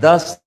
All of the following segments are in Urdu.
10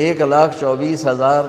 1,24,000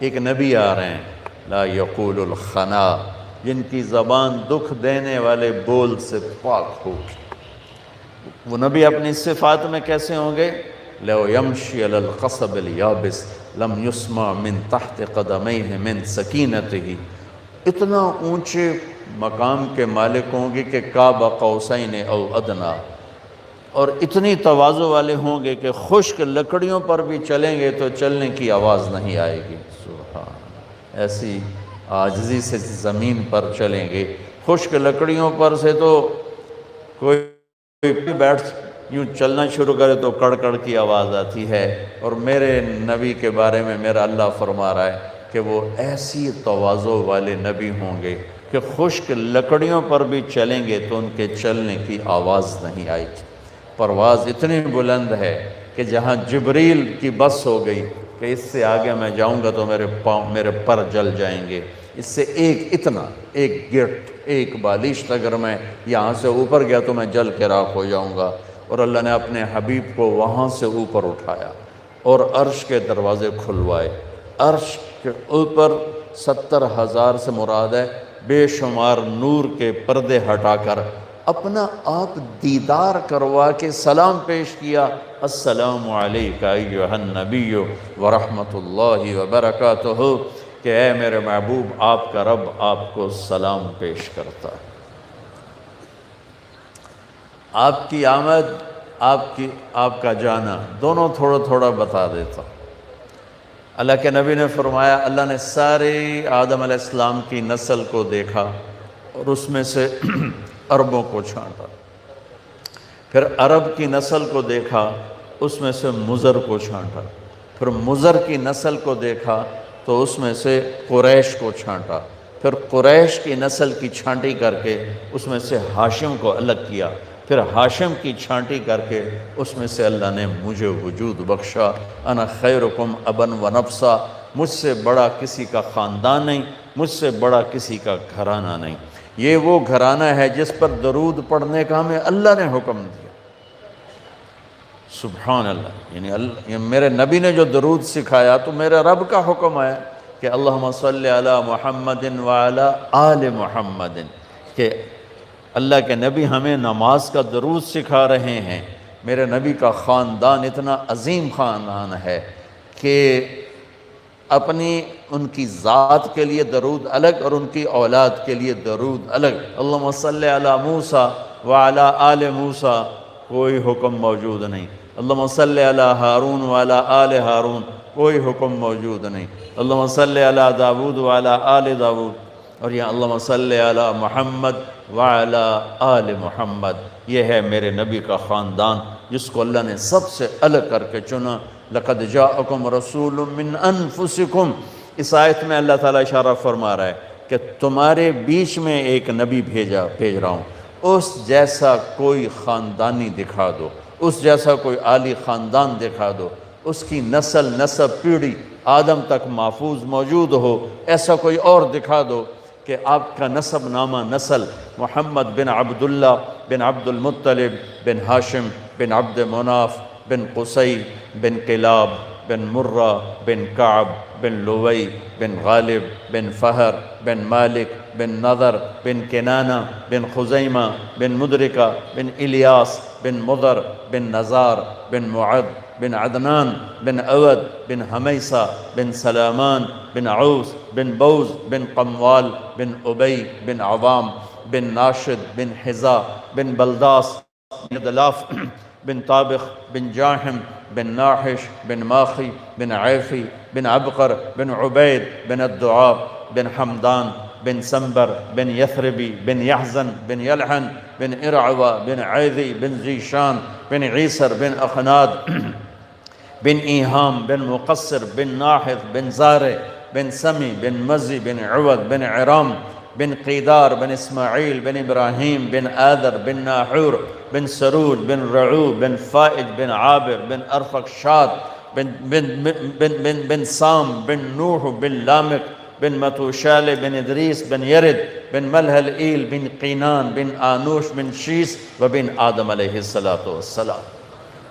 ایک نبی آ رہے ہیں لا یقول الخنا، جن کی زبان دکھ دینے والے بول سے پاک ہوگی۔ وہ نبی اپنی صفات میں کیسے ہوں گے؟ لو یمشی علی القصب الیابس لم یسمع من تحت قدمیہ من سکینتہ، اتنا اونچے مقام کے مالک ہوں گے کہ قاب قوسین او ادنا، اور اتنی تواضع والے ہوں گے کہ خشک لکڑیوں پر بھی چلیں گے تو چلنے کی آواز نہیں آئے گی۔ سبحان، ایسی عاجزی سے زمین پر چلیں گے۔ خشک لکڑیوں پر سے تو کوئی بیٹھ یوں چلنا شروع کرے تو کڑ کڑ کی آواز آتی ہے، اور میرے نبی کے بارے میں میرا اللہ فرما رہا ہے کہ وہ ایسی تواضع والے نبی ہوں گے کہ خشک لکڑیوں پر بھی چلیں گے تو ان کے چلنے کی آواز نہیں آئے گی۔ پرواز اتنی بلند ہے کہ جہاں جبریل کی بس ہو گئی کہ اس سے آگے میں جاؤں گا تو میرے پر جل جائیں گے، اس سے ایک گٹ ایک بالشت اگر میں یہاں سے اوپر گیا تو میں جل کے راکھ ہو جاؤں گا۔ اور اللہ نے اپنے حبیب کو وہاں سے اوپر اٹھایا اور عرش کے دروازے کھلوائے۔ عرش کے اوپر 70,000 سے مراد ہے بے شمار نور کے پردے ہٹا کر اپنا آپ دیدار کروا کے سلام پیش کیا، السلام علیکہ ایھا النبی ورحمۃ اللہ وبرکاتہ، کہ اے میرے محبوب آپ کا رب آپ کو سلام پیش کرتا ہے۔ آپ کی آمد، آپ کا جانا، دونوں تھوڑا تھوڑا بتا دیتا۔ اللہ کے نبی نے فرمایا اللہ نے سارے آدم علیہ السلام کی نسل کو دیکھا اور اس میں سے عربوں کو چھانٹا، پھر عرب کی نسل کو دیکھا اس میں سے مضر کو چھانٹا، پھر مضر کی نسل کو دیکھا تو اس میں سے قریش کو چھانٹا، پھر قریش کی نسل کی چھانٹی کر کے اس میں سے ہاشم کو الگ کیا، پھر ہاشم کی چھانٹی کر کے اس میں سے اللہ نے مجھے وجود بخشا۔ انا خیرکم ابا و نفسا، مجھ سے بڑا کسی کا خاندان نہیں، مجھ سے بڑا کسی کا گھرانہ نہیں۔ یہ وہ گھرانہ ہے جس پر درود پڑھنے کا ہمیں اللہ نے حکم دیا۔ سبحان اللہ، یعنی میرے نبی نے جو درود سکھایا تو میرے رب کا حکم آیا کہ اللہم صلی علی محمد وعلی آل محمد، کہ اللہ کے نبی ہمیں نماز کا درود سکھا رہے ہیں۔ میرے نبی کا خاندان اتنا عظیم خاندان ہے کہ اپنی ان کی ذات کے لیے درود الگ اور ان کی اولاد کے لیے درود الگ۔ اللہم صلی علی موسیٰ وعلی آل موسیٰ کوئی حکم موجود نہیں، اللہم صلی علی ہارون وعلی آل ہارون کوئی حکم موجود نہیں، اللہم صلی علی داود وعلی آل داود، اور یہاں اللہم صلی علی محمد وعلی آل محمد۔ یہ ہے میرے نبی کا خاندان جس کو اللہ نے سب سے الگ کر کے چنا۔ لقد جاءکم رسول من انفسکم، اس آیت میں اللہ تعالیٰ اشارہ فرما رہا ہے کہ تمہارے بیچ میں ایک نبی بھیج رہا ہوں، اس جیسا کوئی خاندانی دکھا دو، اس جیسا کوئی عالی خاندان دکھا دو، اس کی نسب پیڑھی آدم تک محفوظ موجود ہو، ایسا کوئی اور دکھا دو کہ آپ کا نسب نامہ نسل محمد بن عبداللہ بن عبد المطلب بن ہاشم بن عبد مناف بن قصی بن کلاب بن مرہ بن کعب بن لوی بن غالب بن فہر بن مالک بن نضر بن کنانہ بن خزیمہ بن مدرکہ بن الیاس بن مضر بن نزار بن معد بن عدنان بن عود بن حمیسہ بن سلامان بن عوس بن بوز بن قموال بن ابی بن عوام بن ناشد بن حزا بن بلداس بن دلاف بن طابخ بن جاحم بن ناحش بن ماخی بن عیفی بن عبقر بن عبید بن الدعاب بن حمدان بن سنبر بن یثربی بن یحزن بن یلحن بن ارعوہ بن عیذی بن ذیشان بن عیسر بن اخناد بن ایہام بن مقصر بن ناحث بن زارع بن سمی بن مزی بن عوض بن عرام بن قیدار بن اسماعیل بن ابراہیم بن آدر بن ناحور بن سروج بن رعو بن فائج بن عابر بن ارفقشاد بن سام بن نوح بن لامق بن متوشال بن ادریس بن یرد بن ملہل ایل بن قینان بن آنوش بن شیس و بن آدم علیہ السلام۔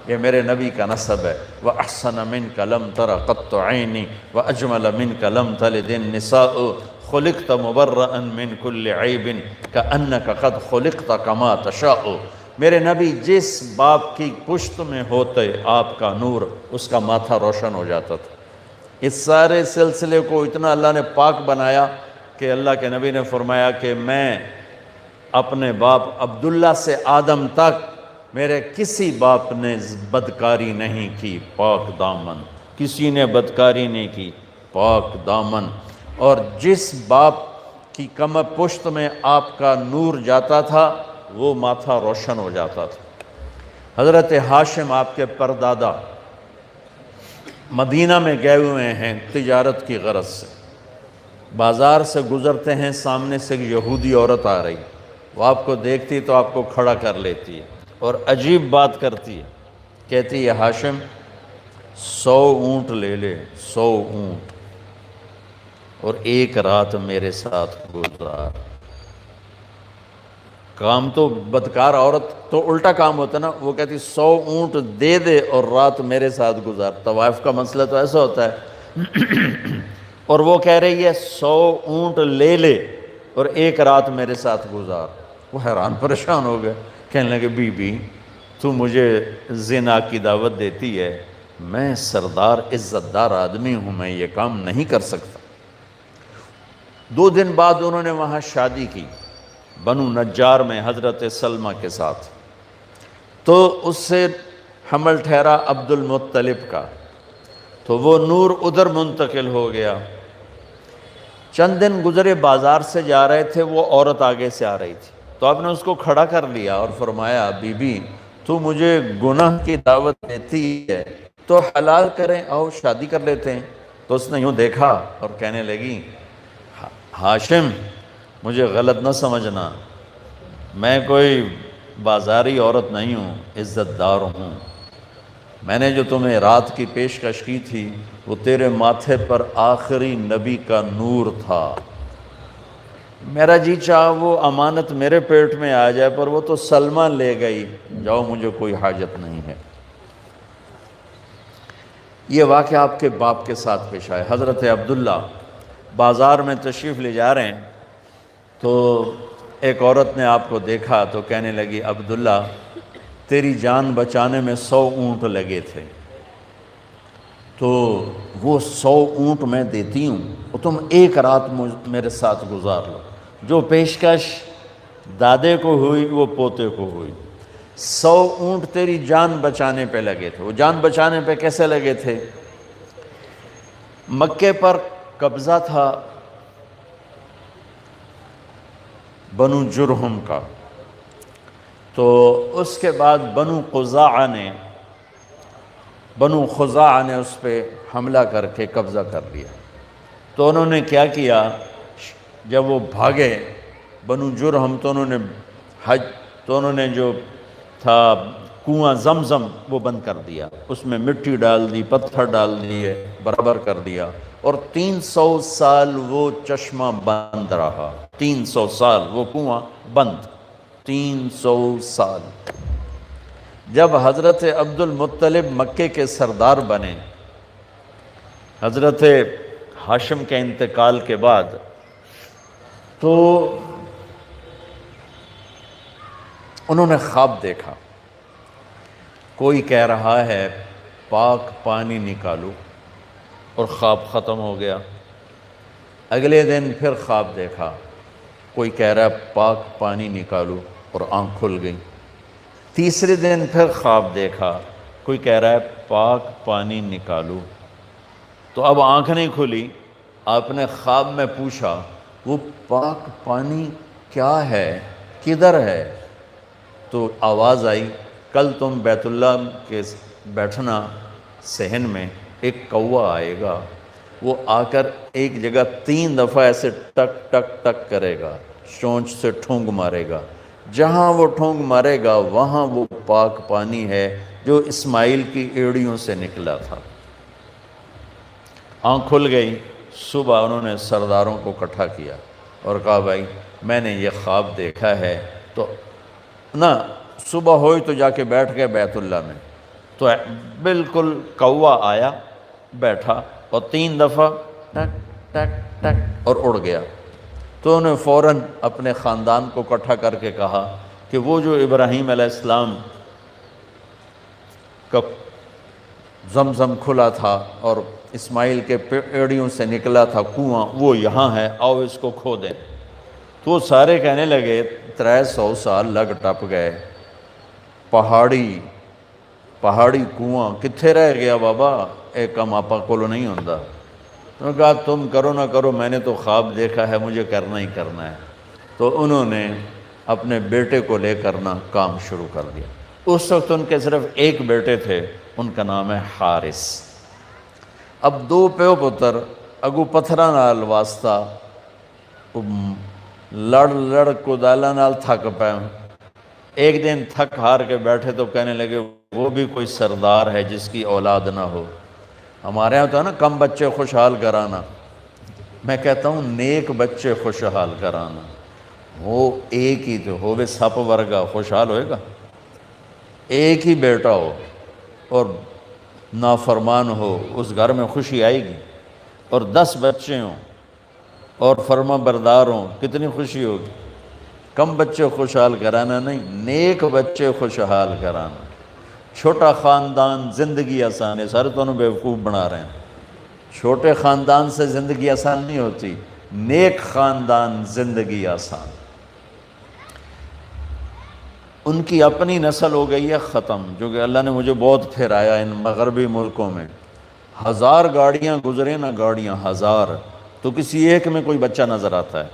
یہ میرے نبی کا نسب ہے۔ وَأَحْسَنَ مِنْكَ لَمْ تَرَ قَطُّ عَيْنِي وَأَجْمَلَ مِنْكَ لَمْ تَلِدِ النِّسَاءُ خُلِقْتَ مُبَرَّأً مِنْ كُلِّ عَيْبٍ كَأَنَّكَ قَدْ خُلِقْتَ كَمَا تَشَاءُ۔ میرے نبی جس باپ کی پشت میں ہوتے آپ کا نور، اس کا ماتھا روشن ہو جاتا تھا۔ اس سارے سلسلے کو اتنا اللہ نے پاک بنایا کہ اللہ کے نبی نے فرمایا کہ میں اپنے باپ عبداللہ سے آدم تک میرے کسی باپ نے بدکاری نہیں کی، پاک دامن، کسی نے بدکاری نہیں کی، پاک دامن۔ اور جس باپ کی کم پشت میں آپ کا نور جاتا تھا وہ ماتھا روشن ہو جاتا تھا۔ حضرت ہاشم آپ کے پردادا مدینہ میں گئے ہوئے ہیں تجارت کی غرض سے، بازار سے گزرتے ہیں، سامنے سے ایک یہودی عورت آ رہی، وہ آپ کو دیکھتی تو آپ کو کھڑا کر لیتی ہے اور عجیب بات کرتی ہے، کہتی ہے ہاشم 100 اونٹ لے لے، 100 اونٹ، اور ایک رات میرے ساتھ گزار۔ کام تو بدکار عورت تو الٹا کام ہوتا نا، وہ کہتی 100 اونٹ دے دے اور رات میرے ساتھ گزار۔ طوائف کا مسئلہ تو ایسا ہوتا ہے، اور وہ کہہ رہی ہے 100 اونٹ لے لے اور ایک رات میرے ساتھ گزار۔ وہ حیران پریشان ہو گئے، کہنے لگے بی بی تو مجھے زنا کی دعوت دیتی ہے، میں سردار عزت دار آدمی ہوں، میں یہ کام نہیں کر سکتا۔ 2 دن بعد انہوں نے وہاں شادی کی بنو نجار میں حضرت سلمہ کے ساتھ، تو اس سے حمل ٹھہرا عبد المطلب کا، تو وہ نور ادھر منتقل ہو گیا۔ چند دن گزرے، بازار سے جا رہے تھے، وہ عورت آگے سے آ رہی تھی، تو آپ نے اس کو کھڑا کر لیا اور فرمایا بی بی تو مجھے گناہ کی دعوت دیتی ہے تو حلال کریں، آؤ شادی کر لیتے ہیں۔ تو اس نے یوں دیکھا اور کہنے لگی ہاشم مجھے غلط نہ سمجھنا، میں کوئی بازاری عورت نہیں ہوں، عزت دار ہوں، میں نے جو تمہیں رات کی پیشکش کی تھی وہ تیرے ماتھے پر آخری نبی کا نور تھا، میرا جی چاہا وہ امانت میرے پیٹ میں آ جائے، پر وہ تو سلمہ لے گئی، جاؤ مجھے کوئی حاجت نہیں ہے۔ یہ واقعہ آپ کے باپ کے ساتھ پیش آئے۔ حضرت عبداللہ بازار میں تشریف لے جا رہے ہیں تو ایک عورت نے آپ کو دیکھا تو کہنے لگی عبداللہ تیری جان بچانے میں 100 اونٹ لگے تھے، تو وہ 100 اونٹ میں دیتی ہوں اور تم ایک رات میرے ساتھ گزار لو۔ جو پیشکش دادے کو ہوئی وہ پوتے کو ہوئی۔ 100 اونٹ تیری جان بچانے پہ لگے تھے۔ وہ جان بچانے پہ کیسے لگے تھے؟ مکے پر قبضہ تھا بنو جرہم کا، تو اس کے بعد بنو خزاعہ نے اس پہ حملہ کر کے قبضہ کر لیا۔ تو انہوں نے کیا کیا، جب وہ بھاگے بنو جرہم تو انہوں نے جو تھا کنواں زمزم وہ بند کر دیا، اس میں مٹی ڈال دی، پتھر ڈال دیے، برابر کر دیا، اور 300 سال وہ چشمہ بند رہا، 300 سال وہ کنواں بند، 300 سال۔ جب حضرت عبد المطلب مکے کے سردار بنے، حضرت ہاشم کے انتقال کے بعد، تو انہوں نے خواب دیکھا، کوئی کہہ رہا ہے پاک پانی نکالو، اور خواب ختم ہو گیا۔ اگلے دن پھر خواب دیکھا، کوئی کہہ رہا ہے پاک پانی نکالو، اور آنکھ کھل گئی۔ تیسرے دن پھر خواب دیکھا، کوئی کہہ رہا ہے پاک پانی نکالو، تو اب آنکھ نہیں کھلی۔ آپ نے خواب میں پوچھا وہ پاک پانی کیا ہے، کدھر ہے؟ تو آواز آئی کل تم بیت اللہ کے بیٹھنا صحن میں، ایک کوا آئے گا، وہ آ کر ایک جگہ 3 دفعہ ایسے ٹک ٹک ٹک کرے گا، چونچ سے ٹھونگ مارے گا، جہاں وہ ٹھونگ مارے گا وہاں وہ پاک پانی ہے جو اسماعیل کی ایڑیوں سے نکلا تھا۔ آنکھ کھل گئی۔ صبح انہوں نے سرداروں کو اکٹھا کیا اور کہا بھائی میں نے یہ خواب دیکھا ہے، تو نہ صبح ہوئی تو جا کے بیٹھ گئے بیت اللہ میں، تو بالکل کوا آیا بیٹھا اور 3 دفعہ ٹک ٹک ٹک اور اڑ گیا۔ تو انہیں فوراً اپنے خاندان کو اکٹھا کر کے کہا کہ وہ جو ابراہیم علیہ السلام کا زمزم کھلا تھا اور اسماعیل کے پیڑیوں سے نکلا تھا کنواں، وہ یہاں ہے، آؤ اس کو کھو دیں۔ تو وہ سارے کہنے لگے 300 سال لگ ٹپ گئے، پہاڑی کنواں کتھے رہ گیا بابا، ایک کم آپا کولو نہیں ہوندا۔ انہوں نے کہا تم کرو نہ کرو، میں نے تو خواب دیکھا ہے، مجھے کرنا ہی کرنا ہے۔ تو انہوں نے اپنے بیٹے کو لے کر نہ کام شروع کر دیا۔ اس وقت ان کے صرف ایک بیٹے تھے، ان کا نام ہے حارث۔ اب 2 پیو پتر اگو پتھراں نال واسطہ لڑ کدالاں نال تھک پے۔ ایک دن تھک ہار کے بیٹھے تو کہنے لگے وہ بھی کوئی سردار ہے جس کی اولاد نہ ہو۔ ہمارے یہاں تو ہے نا کم بچے خوشحال کرانا، میں کہتا ہوں نیک بچے خوشحال کرانا۔ وہ ایک ہی تو ہو سپ ورگا خوشحال ہوئے گا، ایک ہی بیٹا ہو اور نافرمان ہو، اس گھر میں خوشی آئے گی۔ اور 10 بچے ہوں اور فرما بردار ہوں، کتنی خوشی ہوگی۔ کم بچے خوشحال کرانا نہیں، نیک بچے خوشحال کرانا۔ چھوٹا خاندان زندگی آسان ہے، سارے تو انہوں بیوقوف بنا رہے ہیں۔ چھوٹے خاندان سے زندگی آسان نہیں ہوتی، نیک خاندان زندگی آسان۔ ان کی اپنی نسل ہو گئی ہے ختم، جو کہ اللہ نے مجھے بہت پھرایا ان مغربی ملکوں میں۔ 1000 گاڑیاں گزرے نا، گاڑیاں 1000، تو کسی ایک میں کوئی بچہ نظر آتا ہے۔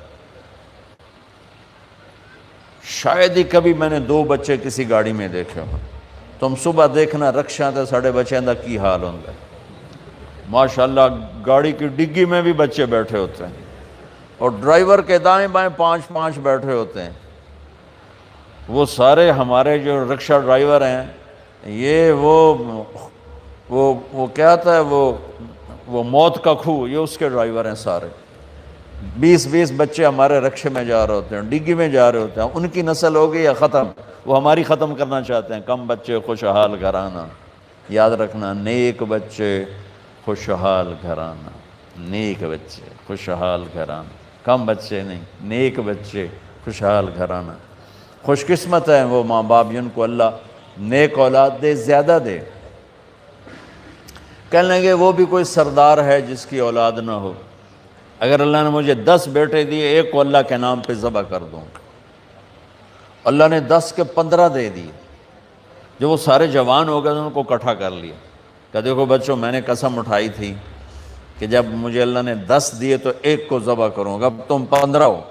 شاید ہی کبھی میں نے 2 بچے کسی گاڑی میں دیکھے ہوں۔ تم صبح دیکھنا رکشاں تے ساڑے بچیاں دا کی حال ہوندہ ہے۔ ماشاءاللہ گاڑی کی ڈگی میں بھی بچے بیٹھے ہوتے ہیں، اور ڈرائیور کے دائیں بائیں 5 بیٹھے ہوتے ہیں۔ وہ سارے ہمارے جو رکشہ ڈرائیور ہیں، یہ وہ کیا تھا، وہ موت کا کھو، یہ اس کے ڈرائیور ہیں سارے۔ 20 بچے ہمارے رکشے میں جا رہے ہوتے ہیں، ڈگی میں جا رہے ہوتے ہیں۔ ان کی نسل ہو گئی ہے ختم، وہ ہماری ختم کرنا چاہتے ہیں۔ کم بچے خوشحال گھرانہ، یاد رکھنا، نیک بچے خوشحال گھرانہ، نیک بچے خوشحال گھرانہ، کم بچے نہیں، نیک بچے خوشحال گھرانہ۔ خوش قسمت ہیں وہ ماں باپ جن کو اللہ نیک اولاد دے، زیادہ دے۔ کہنے لگے وہ بھی کوئی سردار ہے جس کی اولاد نہ ہو۔ اگر اللہ نے مجھے 10 بیٹے دیے، ایک کو اللہ کے نام پہ ذبح کر دوں۔ اللہ نے 10 کے 15 دے دیے۔ جب وہ سارے جوان ہو گئے تو ان کو اکٹھا کر لیا کہ دیکھو بچوں، میں نے قسم اٹھائی تھی کہ جب مجھے اللہ نے 10 دیے تو ایک کو ذبح کروں گا، اب تم 15 ہو،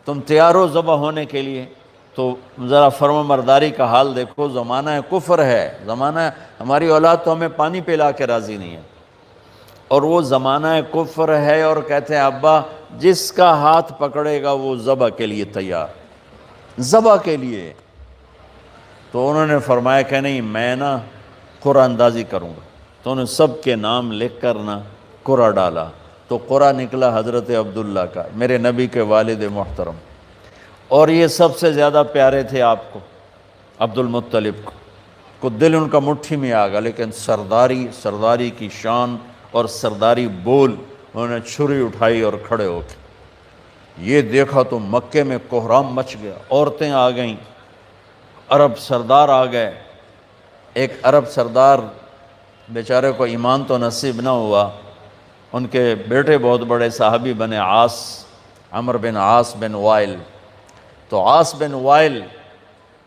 تم تیار ہو ذبح ہونے کے لیے؟ تو ذرا فرما برداری کا حال دیکھو، زمانہ کفر ہے، زمانہ ہماری اولاد تو ہمیں پانی پلا کے راضی نہیں ہے، اور وہ زمانہ کفر ہے، اور کہتے ہیں ابا جس کا ہاتھ پکڑے گا وہ ذبح کے لیے تیار، ذبح کے لیے۔ تو انہوں نے فرمایا کہ نہیں، میں نا قرآن اندازی کروں گا۔ تو انہوں نے سب کے نام لکھ کر نا قرآن ڈالا، تو قرآن نکلا حضرت عبداللہ کا، میرے نبی کے والد محترم، اور یہ سب سے زیادہ پیارے تھے آپ کو، عبد المطلب کو دل ان کا مٹھی میں آ گیا، لیکن سرداری کی شان اور سرداری بول، انہوں نے چھری اٹھائی اور کھڑے ہو کے یہ دیکھا تو مکے میں کوہرام مچ گیا، عورتیں آ گئیں، عرب سردار آ گئے۔ ایک عرب سردار بیچارے کو ایمان تو نصیب نہ ہوا، ان کے بیٹے بہت بڑے صحابی بنے، عمر بن عاص بن وائل۔ تو عاص بن وائل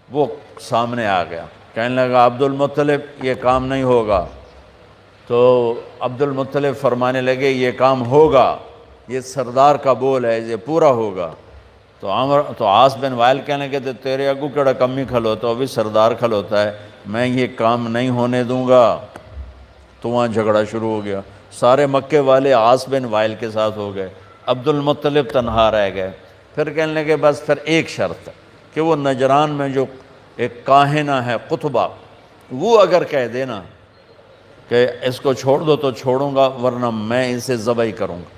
وہ سامنے آ گیا، کہنے لگا عبد المطلب یہ کام نہیں ہوگا۔ تو عبد المطلب فرمانے لگے یہ کام ہوگا، یہ سردار کا بول ہے، یہ پورا ہوگا۔ تو عاص بن وائل کہنے لگے تیرے اگو کیڑا کمی کھلوتا، وہ بھی سردار کھلوتا ہے، میں یہ کام نہیں ہونے دوں گا۔ تو وہاں جھگڑا شروع ہو گیا، سارے مکے والے عاص بن وائل کے ساتھ ہو گئے، عبد المطلب تنہا رہ گئے۔ پھر کہنے لگے بس پھر ایک شرط ہے کہ وہ نجران میں جو ایک کاہنہ ہے قطبہ، وہ اگر کہہ دینا کہ اس کو چھوڑ دو تو چھوڑوں گا، ورنہ میں اسے ذبح ہی کروں گا۔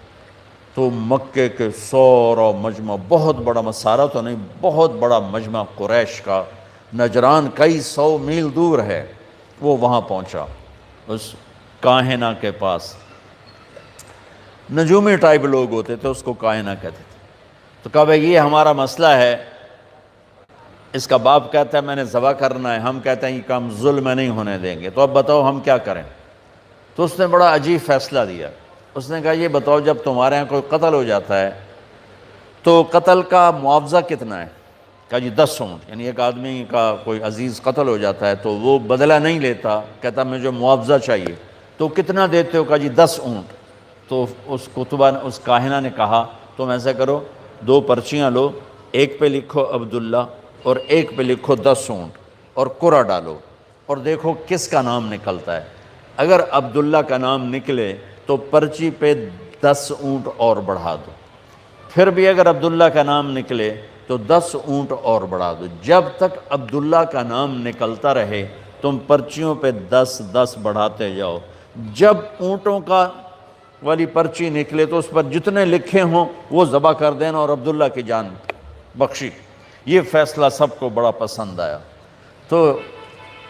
تو مکے کے سورا مجمع، بہت بڑا مسارہ تو نہیں، بہت بڑا مجمع قریش کا، نجران کئی 100 میل دور ہے، وہ وہاں پہنچا اس کاہنہ کے پاس. نجومی ٹائپ لوگ ہوتے تھے، اس کو کاہنہ کہتے تھے. تو کہا بھائی یہ ہمارا مسئلہ ہے، اس کا باپ کہتا ہے میں نے ذبح کرنا ہے، ہم کہتے ہیں یہ کام ظلم نہیں ہونے دیں گے، تو اب بتاؤ ہم کیا کریں. تو اس نے بڑا عجیب فیصلہ دیا. اس نے کہا یہ بتاؤ جب تمہارے ہاں کوئی قتل ہو جاتا ہے تو قتل کا معاوضہ کتنا ہے؟ کہا جی 10 اونٹ. یعنی ایک آدمی کا کوئی عزیز قتل ہو جاتا ہے تو وہ بدلہ نہیں لیتا، کہتا مجھے معاوضہ چاہیے. تو کتنا دیتے ہو؟ کہا جی 10 اونٹ. تو اس کتبہ نے، اس کاہنہ نے کہا تم ایسا کرو 2 پرچیاں لو، ایک پہ لکھو عبداللہ اور ایک پہ لکھو 10 اونٹ اور قرعہ ڈالو اور دیکھو کس کا نام نکلتا ہے. اگر عبداللہ کا نام نکلے تو پرچی پہ 10 اونٹ اور بڑھا دو، پھر بھی اگر عبداللہ کا نام نکلے تو 10 اونٹ اور بڑھا دو. جب تک عبداللہ کا نام نکلتا رہے تم پرچیوں پہ 10 بڑھاتے جاؤ. جب اونٹوں کا والی پرچی نکلے تو اس پر جتنے لکھے ہوں وہ ذبح کر دینا اور عبداللہ کی جان بخشی. یہ فیصلہ سب کو بڑا پسند آیا. تو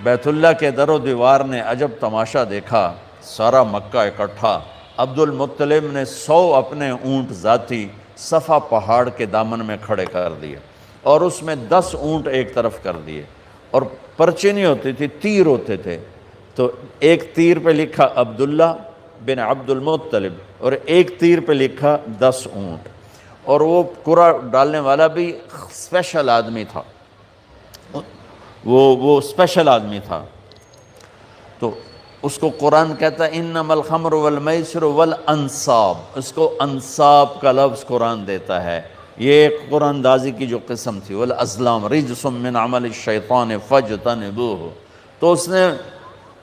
بیت اللہ کے در و دیوار نے عجب تماشا دیکھا. سارا مکہ اکٹھا. عبد المطلب نے 100 اپنے اونٹ ذاتی صفا پہاڑ کے دامن میں کھڑے کر دیے اور اس میں 10 اونٹ ایک طرف کر دیے. اور پرچی نہیں ہوتی تھی، تیر ہوتے تھے. تو ایک تیر پہ لکھا عبداللہ بن عبد المطلب اور ایک تیر پہ لکھا 10 اونٹ. اور وہ قرعہ ڈالنے والا بھی اسپیشل آدمی تھا، وہ اسپیشل آدمی تھا. تو اس کو قرآن کہتا ہے انما الخمر والمیسر والانصاب. اس کو انصاب کا لفظ قرآن دیتا ہے. یہ ایک قرآن اندازی کی جو قسم تھی، والازلام رجس من عمل الشیطان فاجتنبوہ. تو اس نے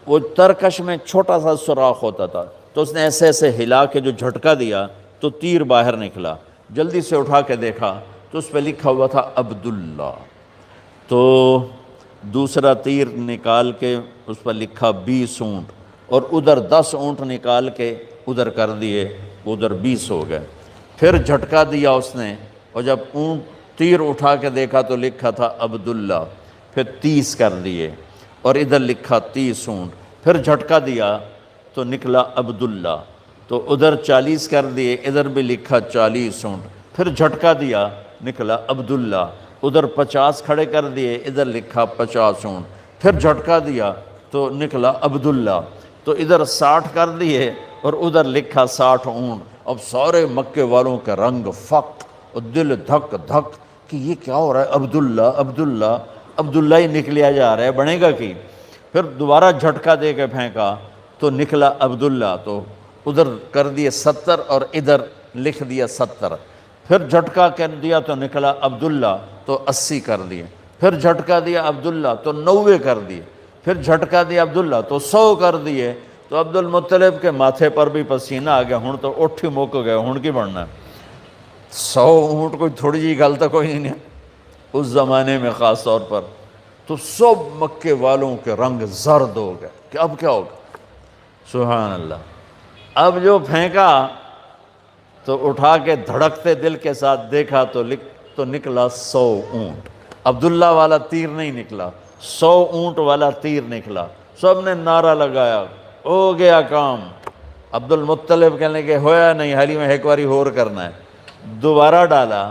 وہ ترکش میں چھوٹا سا سوراخ ہوتا تھا، تو اس نے ایسے ایسے ہلا کے جو جھٹکا دیا تو تیر باہر نکلا. جلدی سے اٹھا کے دیکھا تو اس پہ لکھا ہوا تھا عبداللہ. تو دوسرا تیر نکال کے اس پر لکھا 20 اونٹ اور ادھر 10 اونٹ نکال کے ادھر کر دیے، ادھر 20 ہو گئے. پھر جھٹکا دیا اس نے اور جب اونٹ تیر اٹھا کے دیکھا تو لکھا تھا عبداللہ. پھر 30 کر دیے اور ادھر لکھا 30 اونٹ. پھر جھٹکا دیا تو نکلا عبداللہ. تو ادھر 40 کر دیے، ادھر بھی لکھا 40 اونٹ. پھر جھٹکا دیا نکلا عبداللہ. ادھر 50 کھڑے کر دیے، ادھر لکھا 50 اونٹ. پھر جھٹکا دیا تو نکلا عبداللہ. تو ادھر 60 کر دیے اور ادھر لکھا 60 اونٹ. اب سارے مکے والوں کے رنگ فق اور دل دھک دھک کہ یہ کیا ہو رہا ہے، عبداللہ عبداللہ عبداللہ ہی نکلیا جا رہا ہے، بنے گا کی. پھر دوبارہ جھٹکا دے کے پھینکا تو نکلا عبداللہ. تو ادھر کر دیے 70 اور ادھر لکھ دیا 70. پھر جھٹکا کر دیا تو نکلا عبداللہ تو 80 کر دیے. پھر جھٹکا دیا عبداللہ تو 90 کر دیے. پھر جھٹکا دیا عبداللہ تو 100 کر دیے. تو عبد المطلب کے ماتھے پر بھی پسینہ آ گیا. ہن تو اٹھ ہی موک گئے، ہن کی بڑھنا ہے. 100 اونٹ کوئی تھوڑی جی گل تو کوئی نہیں ہے اس زمانے میں خاص طور پر. تو سب مکے والوں کے رنگ زرد ہو گئے کہ اب کیا ہوگا. سبحان اللہ. اب جو پھینکا تو اٹھا کے دھڑکتے دل کے ساتھ دیکھا تو نکلا 100 اونٹ. عبداللہ والا تیر نہیں نکلا، 100 اونٹ والا تیر نکلا. سب نے نعرہ لگایا ہو گیا کام. عبد المطلب کہنے کہ ہویا نہیں، حالی میں ایک باری اور کرنا ہے. دوبارہ ڈالا،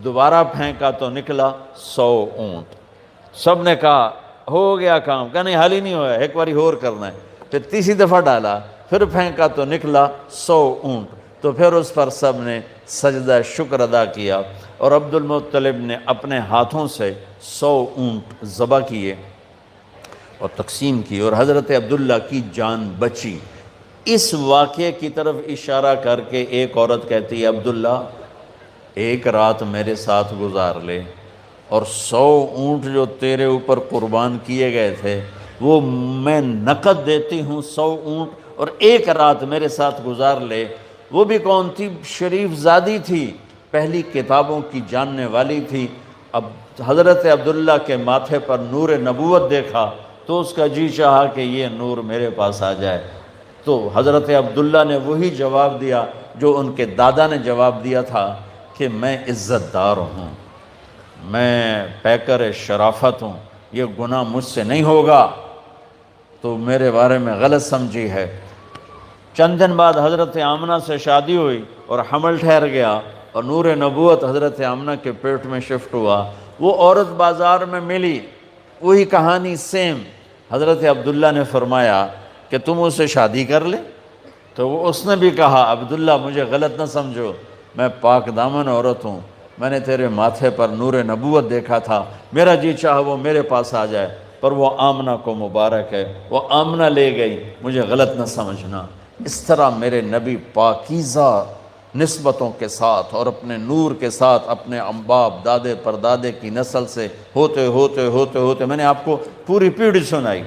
دوبارہ پھینکا تو نکلا 100 اونٹ. سب نے کہا ہو گیا کام، کہا نہیں حالی نہیں ہوا، ایک باری اور کرنا ہے. پھر تیسری دفعہ ڈالا، پھر پھینکا تو نکلا 100 اونٹ. تو پھر اس پر سب نے سجدہ شکر ادا کیا اور عبد المطلب نے اپنے ہاتھوں سے 100 اونٹ ذبح کیے اور تقسیم کی اور حضرت عبداللہ کی جان بچی. اس واقعے کی طرف اشارہ کر کے ایک عورت کہتی ہے عبداللہ ایک رات میرے ساتھ گزار لے اور 100 اونٹ جو تیرے اوپر قربان کیے گئے تھے وہ میں نقد دیتی ہوں 100 اونٹ، اور ایک رات میرے ساتھ گزار لے. وہ بھی کون تھی؟ شریف زادی تھی، پہلی کتابوں کی جاننے والی تھی. اب حضرت عبداللہ کے ماتھے پر نور نبوت دیکھا تو اس کا جی چاہا کہ یہ نور میرے پاس آ جائے. تو حضرت عبداللہ نے وہی جواب دیا جو ان کے دادا نے جواب دیا تھا کہ میں عزت دار ہوں، میں پیکر شرافت ہوں، یہ گناہ مجھ سے نہیں ہوگا. تو میرے بارے میں غلط سمجھی ہے۔ چند دن بعد حضرت آمنہ سے شادی ہوئی اور حمل ٹھہر گیا اور نور نبوت حضرت آمنہ کے پیٹ میں شفٹ ہوا۔ وہ عورت بازار میں ملی، وہی کہانی سیم۔ حضرت عبداللہ نے فرمایا کہ تم اس سے شادی کر لے، تو اس نے بھی کہا عبداللہ مجھے غلط نہ سمجھو، میں پاک دامن عورت ہوں، میں نے تیرے ماتھے پر نور نبوت دیکھا تھا، میرا جی چاہا وہ میرے پاس آ جائے، پر وہ آمنہ کو مبارک ہے، وہ آمنہ لے گئی، مجھے غلط نہ سمجھنا۔ اس طرح میرے نبی پاکیزہ نسبتوں کے ساتھ اور اپنے نور کے ساتھ اپنے امباب دادے پردادے کی نسل سے ہوتے ہوتے ہوتے ہوتے، میں نے آپ کو پوری پیڑھی سنائی،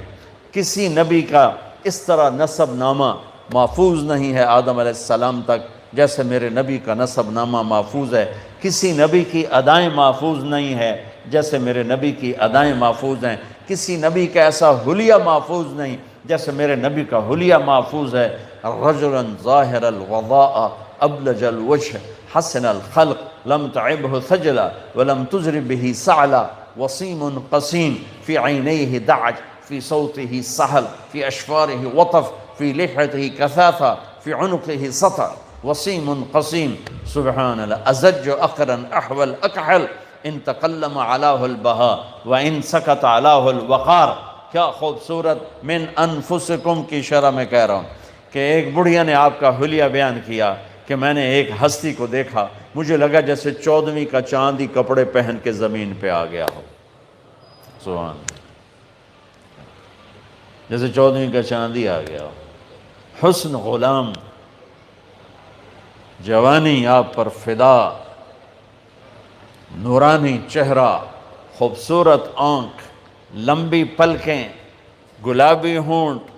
کسی نبی کا اس طرح نسب نامہ محفوظ نہیں ہے آدم علیہ السلام تک جیسے میرے نبی کا نسب نامہ محفوظ ہے، کسی نبی کی ادائیں محفوظ نہیں ہے جیسے میرے نبی کی ادائیں محفوظ ہیں، کسی نبی کا ایسا حلیہ محفوظ نہیں جیسے میرے نبی کا حلیہ محفوظ ہے۔ رجلا ظاہر الوضاء ابلج الوجه حسن الخلق لم تعبه ثجلا ولم تزر به سعلا وسيم قسيم في عينيه دعج في صوته سهل في أشفاره وطف في لحيته كثافة في عنقه سطع وسيم قسيم سبحان الله أزج أقرا أحول أكحل إن تقلم علاه البهاء وإن سكت علاه الوقار۔ کیا خوبصورت من انفسکم کی شرح میں کہہ رہا ہوں کہ ایک بڑھیا نے آپ کا حلیہ بیان کیا کہ میں نے ایک ہستی کو دیکھا، مجھے لگا جیسے 14ویں کا چاندی کپڑے پہن کے زمین پہ آ گیا ہو، سبحان، جیسے 14ویں کا چاندی آ گیا ہو۔ حسن غلام، جوانی آپ پر فدا، نورانی چہرہ، خوبصورت آنکھ، لمبی پلکیں، گلابی ہونٹ،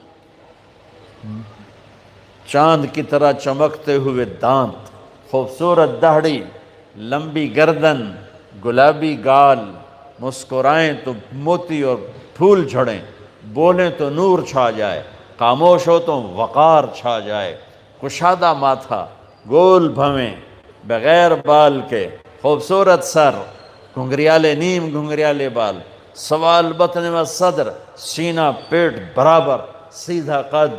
چاند کی طرح چمکتے ہوئے دانت، خوبصورت داڑھی، لمبی گردن، گلابی گال، مسکرائیں تو موتی اور پھول جھڑیں، بولیں تو نور چھا جائے، خاموش ہو تو وقار چھا جائے، کشادہ ماتھا، گول بھویں، بغیر بال کے، خوبصورت سر، گھنگریالے نیم گھنگریالے بال، سوال بطن و صدر، سینہ پیٹ برابر، سیدھا قد،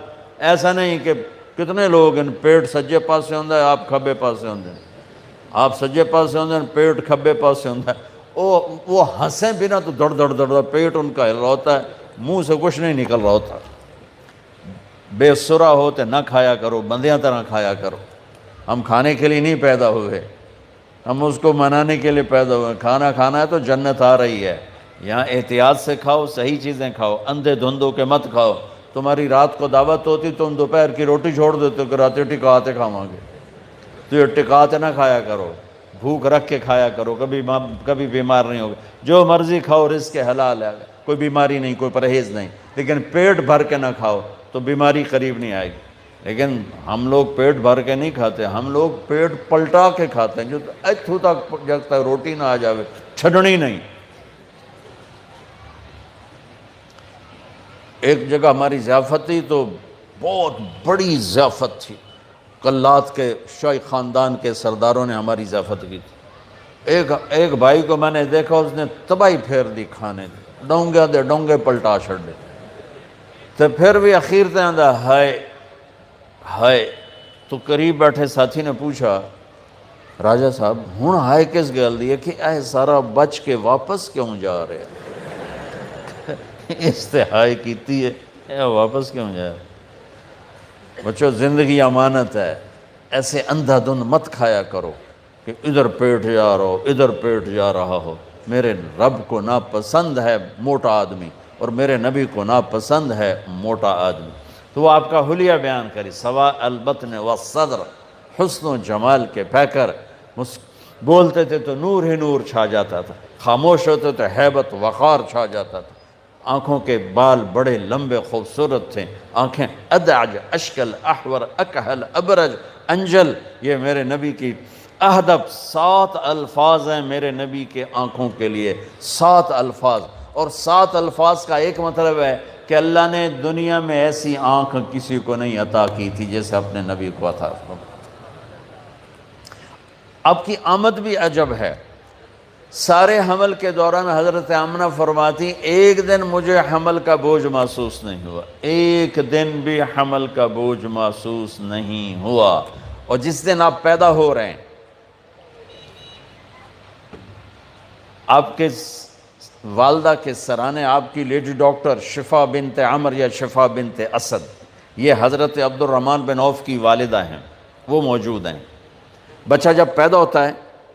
ایسا نہیں کہ کتنے لوگ ان پیٹ سجے پاسے ہوندہ ہے آپ کھبے پاسے ہوندے ہیں، آپ سجے پاسے ہوندے ہیں پیٹ کھبے پاسے ہوندہ ہے، وہ ہنسیں بنا تو دڑ دڑ دڑ پیٹ ان کا ہل رہا ہوتا ہے، منہ سے کچھ نہیں نکل رہا ہوتا۔ بے سرا ہوتے نہ کھایا کرو، بندیاں طرح کھایا کرو۔ ہم کھانے کے لیے نہیں پیدا ہوئے، ہم اس کو منانے کے لیے پیدا ہوئے۔ کھانا کھانا ہے تو جنت آ رہی ہے، یہاں احتیاط سے کھاؤ، صحیح چیزیں کھاؤ، اندھے دھندوں کے مت کھاؤ۔ تمہاری رات کو دعوت ہوتی تم دوپہر کی روٹی چھوڑ دیتے کہ رات ٹکاتے کھاواں گے، تو یہ ٹکاتے نہ کھایا کرو، بھوک رکھ کے کھایا کرو، کبھی بیمار نہیں ہوگا۔ جو مرضی کھاؤ، رزق حلال ہے، کوئی بیماری نہیں، کوئی پرہیز نہیں، لیکن پیٹ بھر کے نہ کھاؤ تو بیماری قریب نہیں آئے گی۔ لیکن ہم لوگ پیٹ بھر کے نہیں کھاتے، ہم لوگ پیٹ پلٹا کے کھاتے ہیں، جو اتھو تک جب تک روٹی نہ آ جاوے چھڈنی نہیں۔ ایک جگہ ہماری ضیافت تھی تو بہت بڑی ضیافت تھی، کلات کے شاہی خاندان کے سرداروں نے ہماری ضیافت کی تھی۔ ایک بھائی کو میں نے دیکھا، اس نے تباہی پھیر دی کھانے دی، ڈونگے پلٹا چھڑ دے، تو پھر بھی اخیر تے آندہ ہائے، تو قریب بیٹھے ساتھی نے پوچھا راجہ صاحب ہون ہائے کس گل دی ہے کہ اے سارا بچ کے واپس کیوں جا رہے ہیں؟ استحائی کیتی ہے، اے واپس کیوں جا رہے؟ بچوں زندگی امانت ہے، ایسے اندھا دھند مت کھایا کرو کہ ادھر پیٹ جا رہا ہو ادھر پیٹ جا رہا ہو۔ میرے رب کو ناپسند ہے موٹا آدمی، اور میرے نبی کو ناپسند ہے موٹا آدمی۔ تو وہ آپ کا حلیہ بیان کری، سوا البطن والصدر، حسن و جمال کے پیکر، بولتے تھے تو نور ہی نور چھا جاتا تھا، خاموش ہوتے تو ہیبت وقار چھا جاتا تھا۔ آنکھوں کے بال بڑے لمبے خوبصورت تھے، آنکھیں ادعج اشکل احور اکحل ابرج انجل۔ یہ میرے نبی کی اہدب 7 الفاظ ہیں میرے نبی کے آنکھوں کے لیے، 7 الفاظ، اور 7 الفاظ کا ایک مطلب ہے کہ اللہ نے دنیا میں ایسی آنکھ کسی کو نہیں عطا کی تھی جیسے اپنے نبی کو عطا۔ آپ کی آمد بھی عجب ہے، سارے حمل کے دوران حضرت آمنہ فرماتی ایک دن مجھے حمل کا بوجھ محسوس نہیں ہوا، ایک دن بھی حمل کا بوجھ محسوس نہیں ہوا۔ اور جس دن آپ پیدا ہو رہے ہیں، آپ کے والدہ کے سرانے آپ کی لیڈی ڈاکٹر شفا بنت عمر یا شفا بنت اسد، یہ حضرت عبد الرحمن بن عوف کی والدہ ہیں، وہ موجود ہیں۔ بچہ جب پیدا ہوتا ہے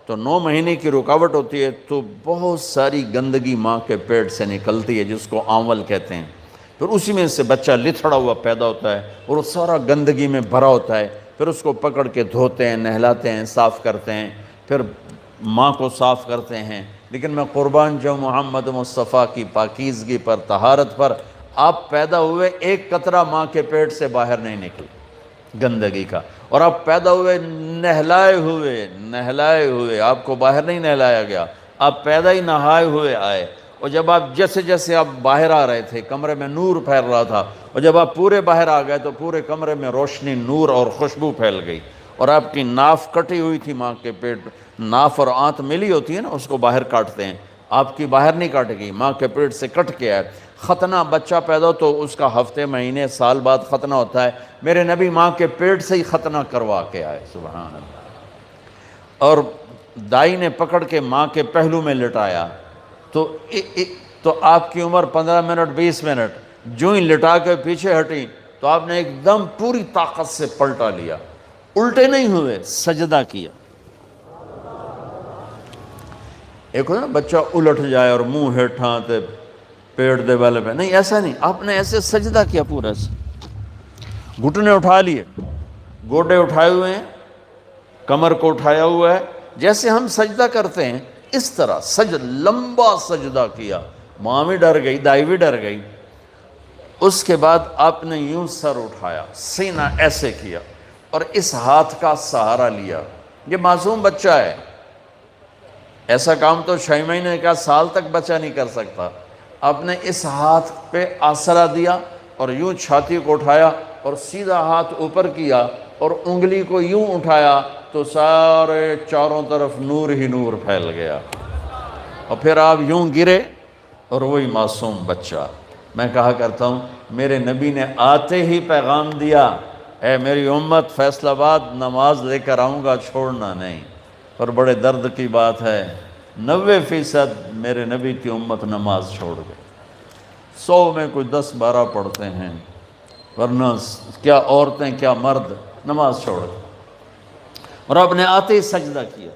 تو 9 مہینے کی رکاوٹ ہوتی ہے، تو بہت ساری گندگی ماں کے پیٹ سے نکلتی ہے جس کو آنول کہتے ہیں، پھر اسی میں سے بچہ لتھڑا ہوا پیدا ہوتا ہے اور وہ سارا گندگی میں بھرا ہوتا ہے، پھر اس کو پکڑ کے دھوتے ہیں، نہلاتے ہیں، صاف کرتے ہیں، پھر ماں کو صاف کرتے ہیں۔ لیکن میں قربان جاؤں محمد مصطفیٰ کی پاکیزگی پر، طہارت پر، آپ پیدا ہوئے ایک قطرہ ماں کے پیٹ سے باہر نہیں نکلے گندگی کا، اور آپ پیدا ہوئے نہلائے ہوئے، آپ کو باہر نہیں نہلایا گیا، آپ پیدا ہی نہائے ہوئے آئے۔ اور جب آپ جیسے جیسے آپ باہر آ رہے تھے کمرے میں نور پھیل رہا تھا، اور جب آپ پورے باہر آ گئے تو پورے کمرے میں روشنی، نور اور خوشبو پھیل گئی۔ اور آپ کی ناف کٹی ہوئی تھی ماں کے پیٹ، ناف اور آنت ملی ہوتی ہے نا، اس کو باہر کاٹتے ہیں، آپ کی باہر نہیں کاٹ گئی، ماں کے پیٹ سے کٹ کے آئے۔ ختنہ بچہ پیدا ہو تو اس کا ہفتے، مہینے، سال بعد ختنہ ہوتا ہے، میرے نبی ماں کے پیٹ سے ہی ختنہ کروا کے آئے، سبحان اللہ۔ اور دائی نے پکڑ کے ماں کے پہلو میں لٹایا، تو آپ کی عمر 15 منٹ 20 منٹ، جو ہی لٹا کے پیچھے ہٹی تو آپ نے ایک دم پوری طاقت سے پلٹا لیا، الٹے نہیں ہوئے، سجدہ کیا۔ ایک ہوتا نا بچہ الٹ جائے اور منہ ہیٹھاں تے پیڑ دے والے پہ، نہیں ایسا نہیں، آپ نے ایسے سجدہ کیا پورا سے، گھٹنے اٹھا لیے، گوڈے اٹھائے ہوئے ہیں، کمر کو اٹھایا ہوا ہے، جیسے ہم سجدہ کرتے ہیں اس طرح لمبا سجدہ کیا۔ ماں بھی ڈر گئی، دائی بھی ڈر گئی۔ اس کے بعد آپ نے یوں سر اٹھایا، سینہ ایسے کیا اور اس ہاتھ کا سہارا لیا۔ یہ معصوم بچہ ہے، ایسا کام تو 6 مہینے کا، سال تک بچہ نہیں کر سکتا۔ آپ نے اس ہاتھ پہ آسرا دیا اور یوں چھاتی کو اٹھایا اور سیدھا ہاتھ اوپر کیا اور انگلی کو یوں اٹھایا تو سارے چاروں طرف نور ہی نور پھیل گیا، اور پھر آپ یوں گرے اور وہی معصوم بچہ۔ میں کہا کرتا ہوں میرے نبی نے آتے ہی پیغام دیا، اے میری امت، فیصل آباد نماز لے کر آؤں گا، چھوڑنا نہیں۔ اور بڑے درد کی بات ہے 90% میرے نبی کی امت نماز چھوڑ گئی، 100 میں کوئی 10-12 پڑھتے ہیں، ورنہ کیا عورتیں کیا مرد نماز چھوڑ گئے۔ اور آپ نے آتے ہی سجدہ کیا،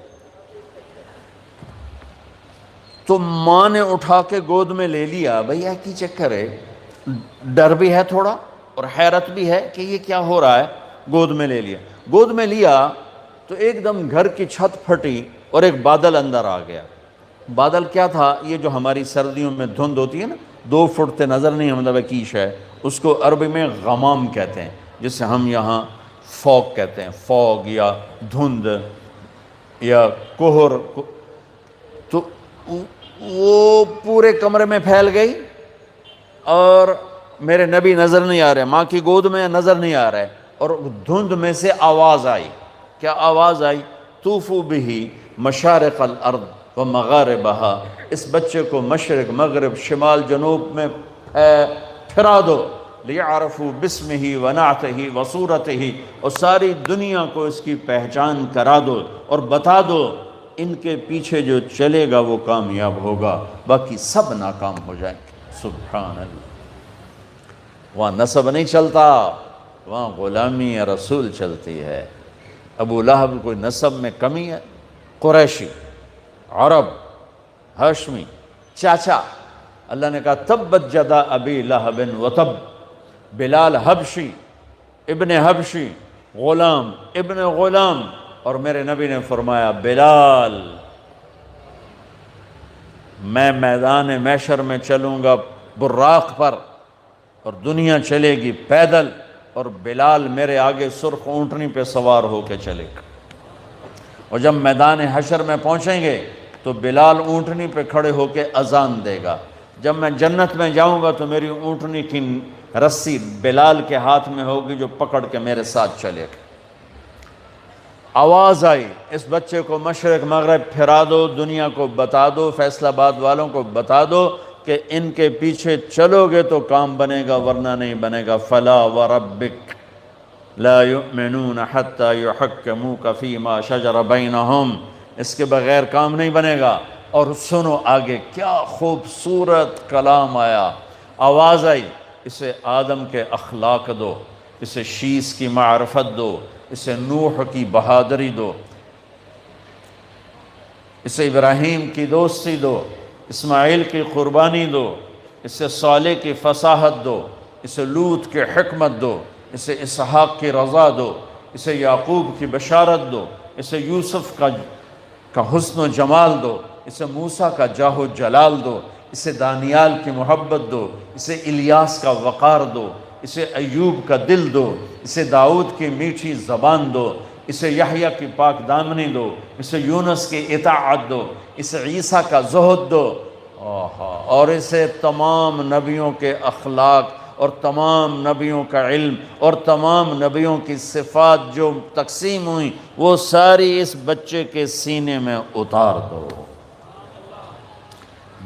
تو ماں نے اٹھا کے گود میں لے لیا۔ بھئی کی چکر ہے، ڈر بھی ہے تھوڑا اور حیرت بھی ہے کہ یہ کیا ہو رہا ہے۔ گود میں لے لیا، گود میں لیا تو ایک دم گھر کی چھت پھٹی اور ایک بادل اندر آ گیا۔ بادل کیا تھا؟ یہ جو ہماری سردیوں میں دھند ہوتی ہے نا، 2 فٹ تے نظر نہیں، مطلب کیش ہے، اس کو عربی میں غمام کہتے ہیں، جسے ہم یہاں فوگ کہتے ہیں، فوگ یا دھند یا کوہر۔ تو وہ پورے کمرے میں پھیل گئی اور میرے نبی نظر نہیں آ رہے، ماں کی گود میں نظر نہیں آ رہے، اور دھند میں سے آواز آئی۔ کیا آواز آئی؟ طوفوا بہ مشارق الارض و مغاربہا، اس بچے کو مشرق، مغرب، شمال، جنوب میں پھرا دو، لیعرفوا باسمہ و نعتہ و صورتہ، اور ساری دنیا کو اس کی پہچان کرا دو اور بتا دو، ان کے پیچھے جو چلے گا وہ کامیاب ہوگا، باقی سب ناکام ہو جائیں گے۔ سبحان اللہ۔ وہاں نسب نہیں چلتا، وہاں غلامی رسول چلتی ہے۔ ابو لہب کوئی نسب میں کمی ہے؟ قریشی، عرب، ہاشمی، چاچا۔ اللہ نے کہا تبت جدا ابی لہب وتب، بلال حبشی، ابن حبشی، غلام ابن غلام، اور میرے نبی نے فرمایا بلال، میں میدان محشر میں چلوں گا براق پر اور دنیا چلے گی پیدل، اور بلال میرے آگے سرخ اونٹنی پہ سوار ہو کے چلے گا۔ اور جب میدان حشر میں پہنچیں گے تو بلال اونٹنی پہ کھڑے ہو کے اذان دے گا۔ جب میں جنت میں جاؤں گا تو میری اونٹنی کی رسی بلال کے ہاتھ میں ہوگی جو پکڑ کے میرے ساتھ چلے گا۔ آواز آئی اس بچے کو مشرق مغرب پھرا دو، دنیا کو بتا دو، فیصل آباد والوں کو بتا دو کہ ان کے پیچھے چلو گے تو کام بنے گا ورنہ نہیں بنے گا۔ فلا وربک لا یؤمنون حتی یحکموک فیما شجر بینہم، اس کے بغیر کام نہیں بنے گا۔ اور سنو آگے کیا خوبصورت کلام آیا، آواز آئی، اسے آدم کے اخلاق دو، اسے شیس کی معرفت دو، اسے نوح کی بہادری دو، اسے ابراہیم کی دوستی دو، اسماعیل کی قربانی دو، اسے صالح کی فصاحت دو، اسے لوط کی حکمت دو، اسے اسحاق کی رضا دو، اسے یعقوب کی بشارت دو، اسے یوسف کا حسن و جمال دو، اسے موسیٰ کا جاہ و جلال دو، اسے دانیال کی محبت دو، اسے الیاس کا وقار دو، اسے ایوب کا دل دو، اسے داؤد کی میٹھی زبان دو، اسے یحییٰ کی پاک دامنی دو، اسے یونس کی اطاعت دو، اسے عیسیٰ کا زہد دو، اور اسے تمام نبیوں کے اخلاق اور تمام نبیوں کا علم اور تمام نبیوں کی صفات جو تقسیم ہوئیں وہ ساری اس بچے کے سینے میں اتار دو۔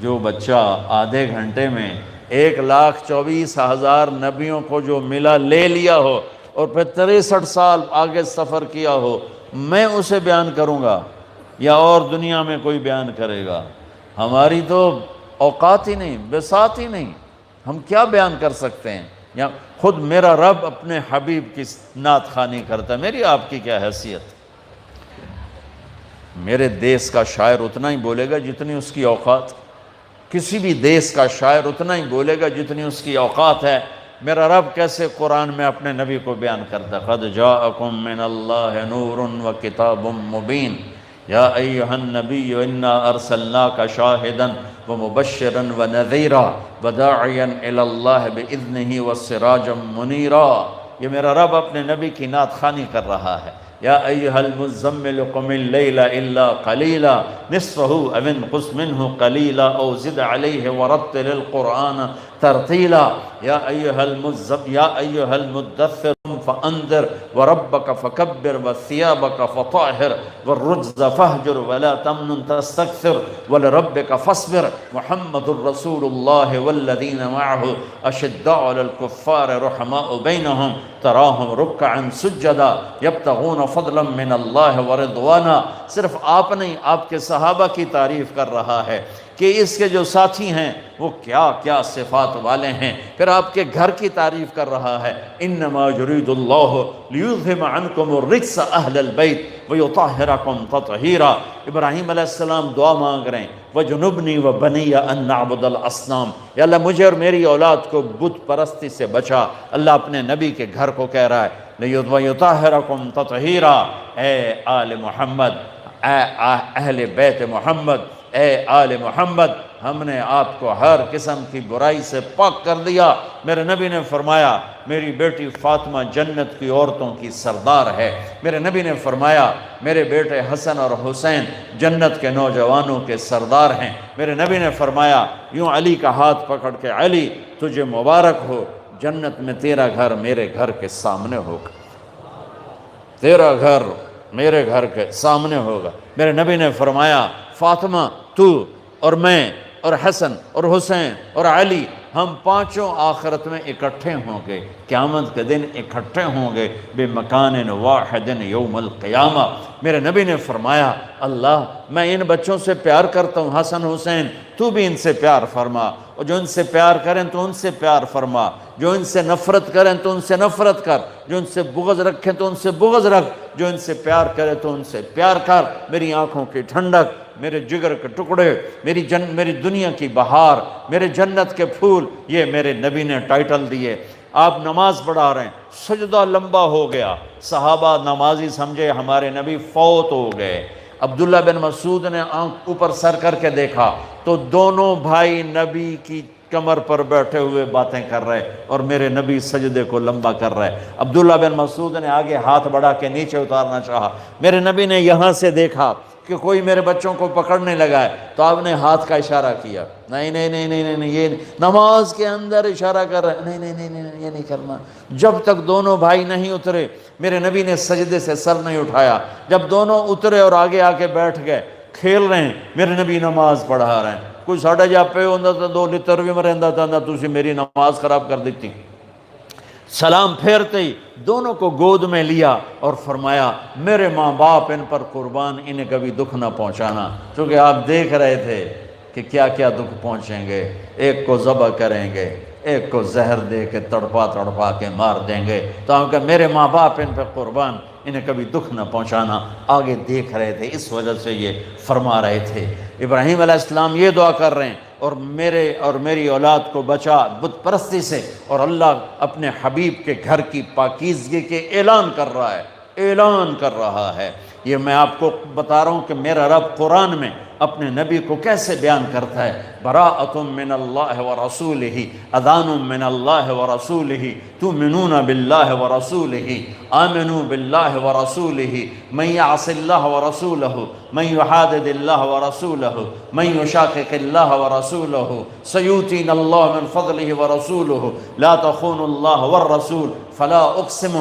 جو بچہ آدھے گھنٹے میں 1,24,000 نبیوں کو جو ملا لے لیا ہو اور پھر 63 سال آگے سفر کیا ہو، میں اسے بیان کروں گا یا اور دنیا میں کوئی بیان کرے گا؟ ہماری تو اوقات ہی نہیں، بساط ہی نہیں، ہم کیا بیان کر سکتے ہیں؟ یا خود میرا رب اپنے حبیب کی نعت خوانی کرتا ہے، میری آپ کی کیا حیثیت؟ میرے دیس کا شاعر اتنا ہی بولے گا جتنی اس کی اوقات، کسی بھی دیس کا شاعر اتنا ہی بولے گا جتنی اس کی اوقات ہے۔ میرا رب کیسے قرآن میں اپنے نبی کو بیان کرتا ہے، قد جاءکم من اللہ نور و کتاب مبین یا ایہا النبی انا ارسلناک شاہدا ومبشرا ونذیرا وداعیا الی اللہ باذنہ وسراجا منیرا۔ یہ میرا رب اپنے نبی کی نعت خوانی کر رہا ہے۔ یا ایہا المزمل قم اللیل الا قلیلا نصفہ او انقص منہ قلیلا او زد علیہ ورتل القرآن ترتیلا۔ یا ایہا المدثر فانذر وربک فکبر وثیابک فطہر والرجز فہجر ولا تمنن تستکثر ولربک فاصبر محمد رسول اللہ والذین معہ اشداء علی الکفار رحماء بینہم تراہم رکعا سجدا یبتغون فضلا من اللہ ورضوانا۔ صرف آپ نہیں، آپ کے صحابہ کی تعریف کر رہا ہے کہ اس کے جو ساتھی ہیں وہ کیا کیا صفات والے ہیں، پھر آپ کے گھر کی تعریف کر رہا ہے، انما یرید اللہ لیذہب عنکم الرجس اہل البیت ویطہرکم تطہیرا۔ ابراہیم علیہ السلام دعا مانگ رہے ہیں، وجنبنی وبنی ان نعبد الاصنام، یا اللہ مجھے اور میری اولاد کو بت پرستی سے بچا۔ اللہ اپنے نبی کے گھر کو کہہ رہا ہے ویطہرکم تطہیرا، اے آل محمد، اے اہل بیت محمد، اے آل محمد، ہم نے آپ کو ہر قسم کی برائی سے پاک کر دیا۔ میرے نبی نے فرمایا میری بیٹی فاطمہ جنت کی عورتوں کی سردار ہے۔ میرے نبی نے فرمایا میرے بیٹے حسن اور حسین جنت کے نوجوانوں کے سردار ہیں۔ میرے نبی نے فرمایا یوں علی کا ہاتھ پکڑ کے، علی تجھے مبارک ہو، جنت میں تیرا گھر میرے گھر کے سامنے ہوگا، تیرا گھر میرے گھر کے سامنے ہوگا۔ میرے نبی نے فرمایا فاطمہ تو اور میں اور حسن اور حسین اور علی ہم پانچوں آخرت میں اکٹھے ہوں گے، قیامت کے دن اکٹھے ہوں گے بے مکان واحد یوم القیامہ۔ میرے نبی نے فرمایا اللہ میں ان بچوں سے پیار کرتا ہوں، حسن حسین تو بھی ان سے پیار فرما، اور جو ان سے پیار کریں تو ان سے پیار فرما، جو ان سے نفرت کریں تو ان سے نفرت کر، جو ان سے بغض رکھیں تو ان سے بغض رکھ، جو ان سے پیار کرے تو ان سے پیار کر۔ میری آنکھوں کی ٹھنڈک، میرے جگر کے ٹکڑے، میری دنیا کی بہار، میرے جنت کے پھول، یہ میرے نبی نے ٹائٹل دیے۔ آپ نماز پڑھا رہے ہیں، سجدہ لمبا ہو گیا، صحابہ نمازی سمجھے ہمارے نبی فوت ہو گئے۔ عبداللہ بن مسعود نے آنکھ اوپر سر کر کے دیکھا تو دونوں بھائی نبی کی کمر پر بیٹھے ہوئے باتیں کر رہے اور میرے نبی سجدے کو لمبا کر رہے۔ عبداللہ بن مسعود نے آگے ہاتھ بڑھا کے نیچے اتارنا چاہا، میرے نبی نے یہاں سے دیکھا کہ کوئی میرے بچوں کو پکڑنے لگا ہے تو آپ نے ہاتھ کا اشارہ کیا، نہیں نہیں نہیں نہیں نہیں، یہ نماز کے اندر اشارہ کر رہے ہیں، نہیں نہیں نہیں نہیں، یہ نہیں کرنا۔ جب تک دونوں بھائی نہیں اترے میرے نبی نے سجدے سے سر نہیں اٹھایا۔ جب دونوں اترے اور آگے آ کے بیٹھ گئے، کھیل رہے ہیں، میرے نبی نماز پڑھا رہے ہیں۔ کوئی ساڑھا جا پہ ہوندہ تھا، دو لتر بھی مرندہ تھا، نہ تُسی میری نماز خراب کر دیتی۔ سلام پھیرتے ہی دونوں کو گود میں لیا اور فرمایا میرے ماں باپ ان پر قربان، انہیں کبھی دکھ نہ پہنچانا، چونکہ آپ دیکھ رہے تھے کہ کیا کیا دکھ پہنچیں گے۔ ایک کو ذبح کریں گے، ایک کو زہر دے کے تڑپا تڑپا کے مار دیں گے، تو ہم کہا میرے ماں باپ ان پر قربان، انہیں کبھی دکھ نہ پہنچانا۔ آگے دیکھ رہے تھے، اس وجہ سے یہ فرما رہے تھے۔ ابراہیم علیہ السلام یہ دعا کر رہے ہیں، اور میرے اور میری اولاد کو بچا بت پرستی سے، اور اللہ اپنے حبیب کے گھر کی پاکیزگی کے اعلان کر رہا ہے، اعلان کر رہا ہے۔ یہ میں آپ کو بتا رہا ہوں کہ میرا رب قرآن میں اپنے نبی کو کیسے بیان کرتا ہے۔ براءۃ من اللہ ورسولہ، اذان من اللہ ورسولہ، تؤمنون باللہ ورسولہ، آمنوا باللہ ورسولہ، من یعص اللہ ورسولہ، من یحادد اللہ ورسولہ، من یشاقق اللہ ورسولہ، سیؤتینا اللہ من فضلہ ورسولہ، لا تخونوا اللہ والرسول، فلا اقسم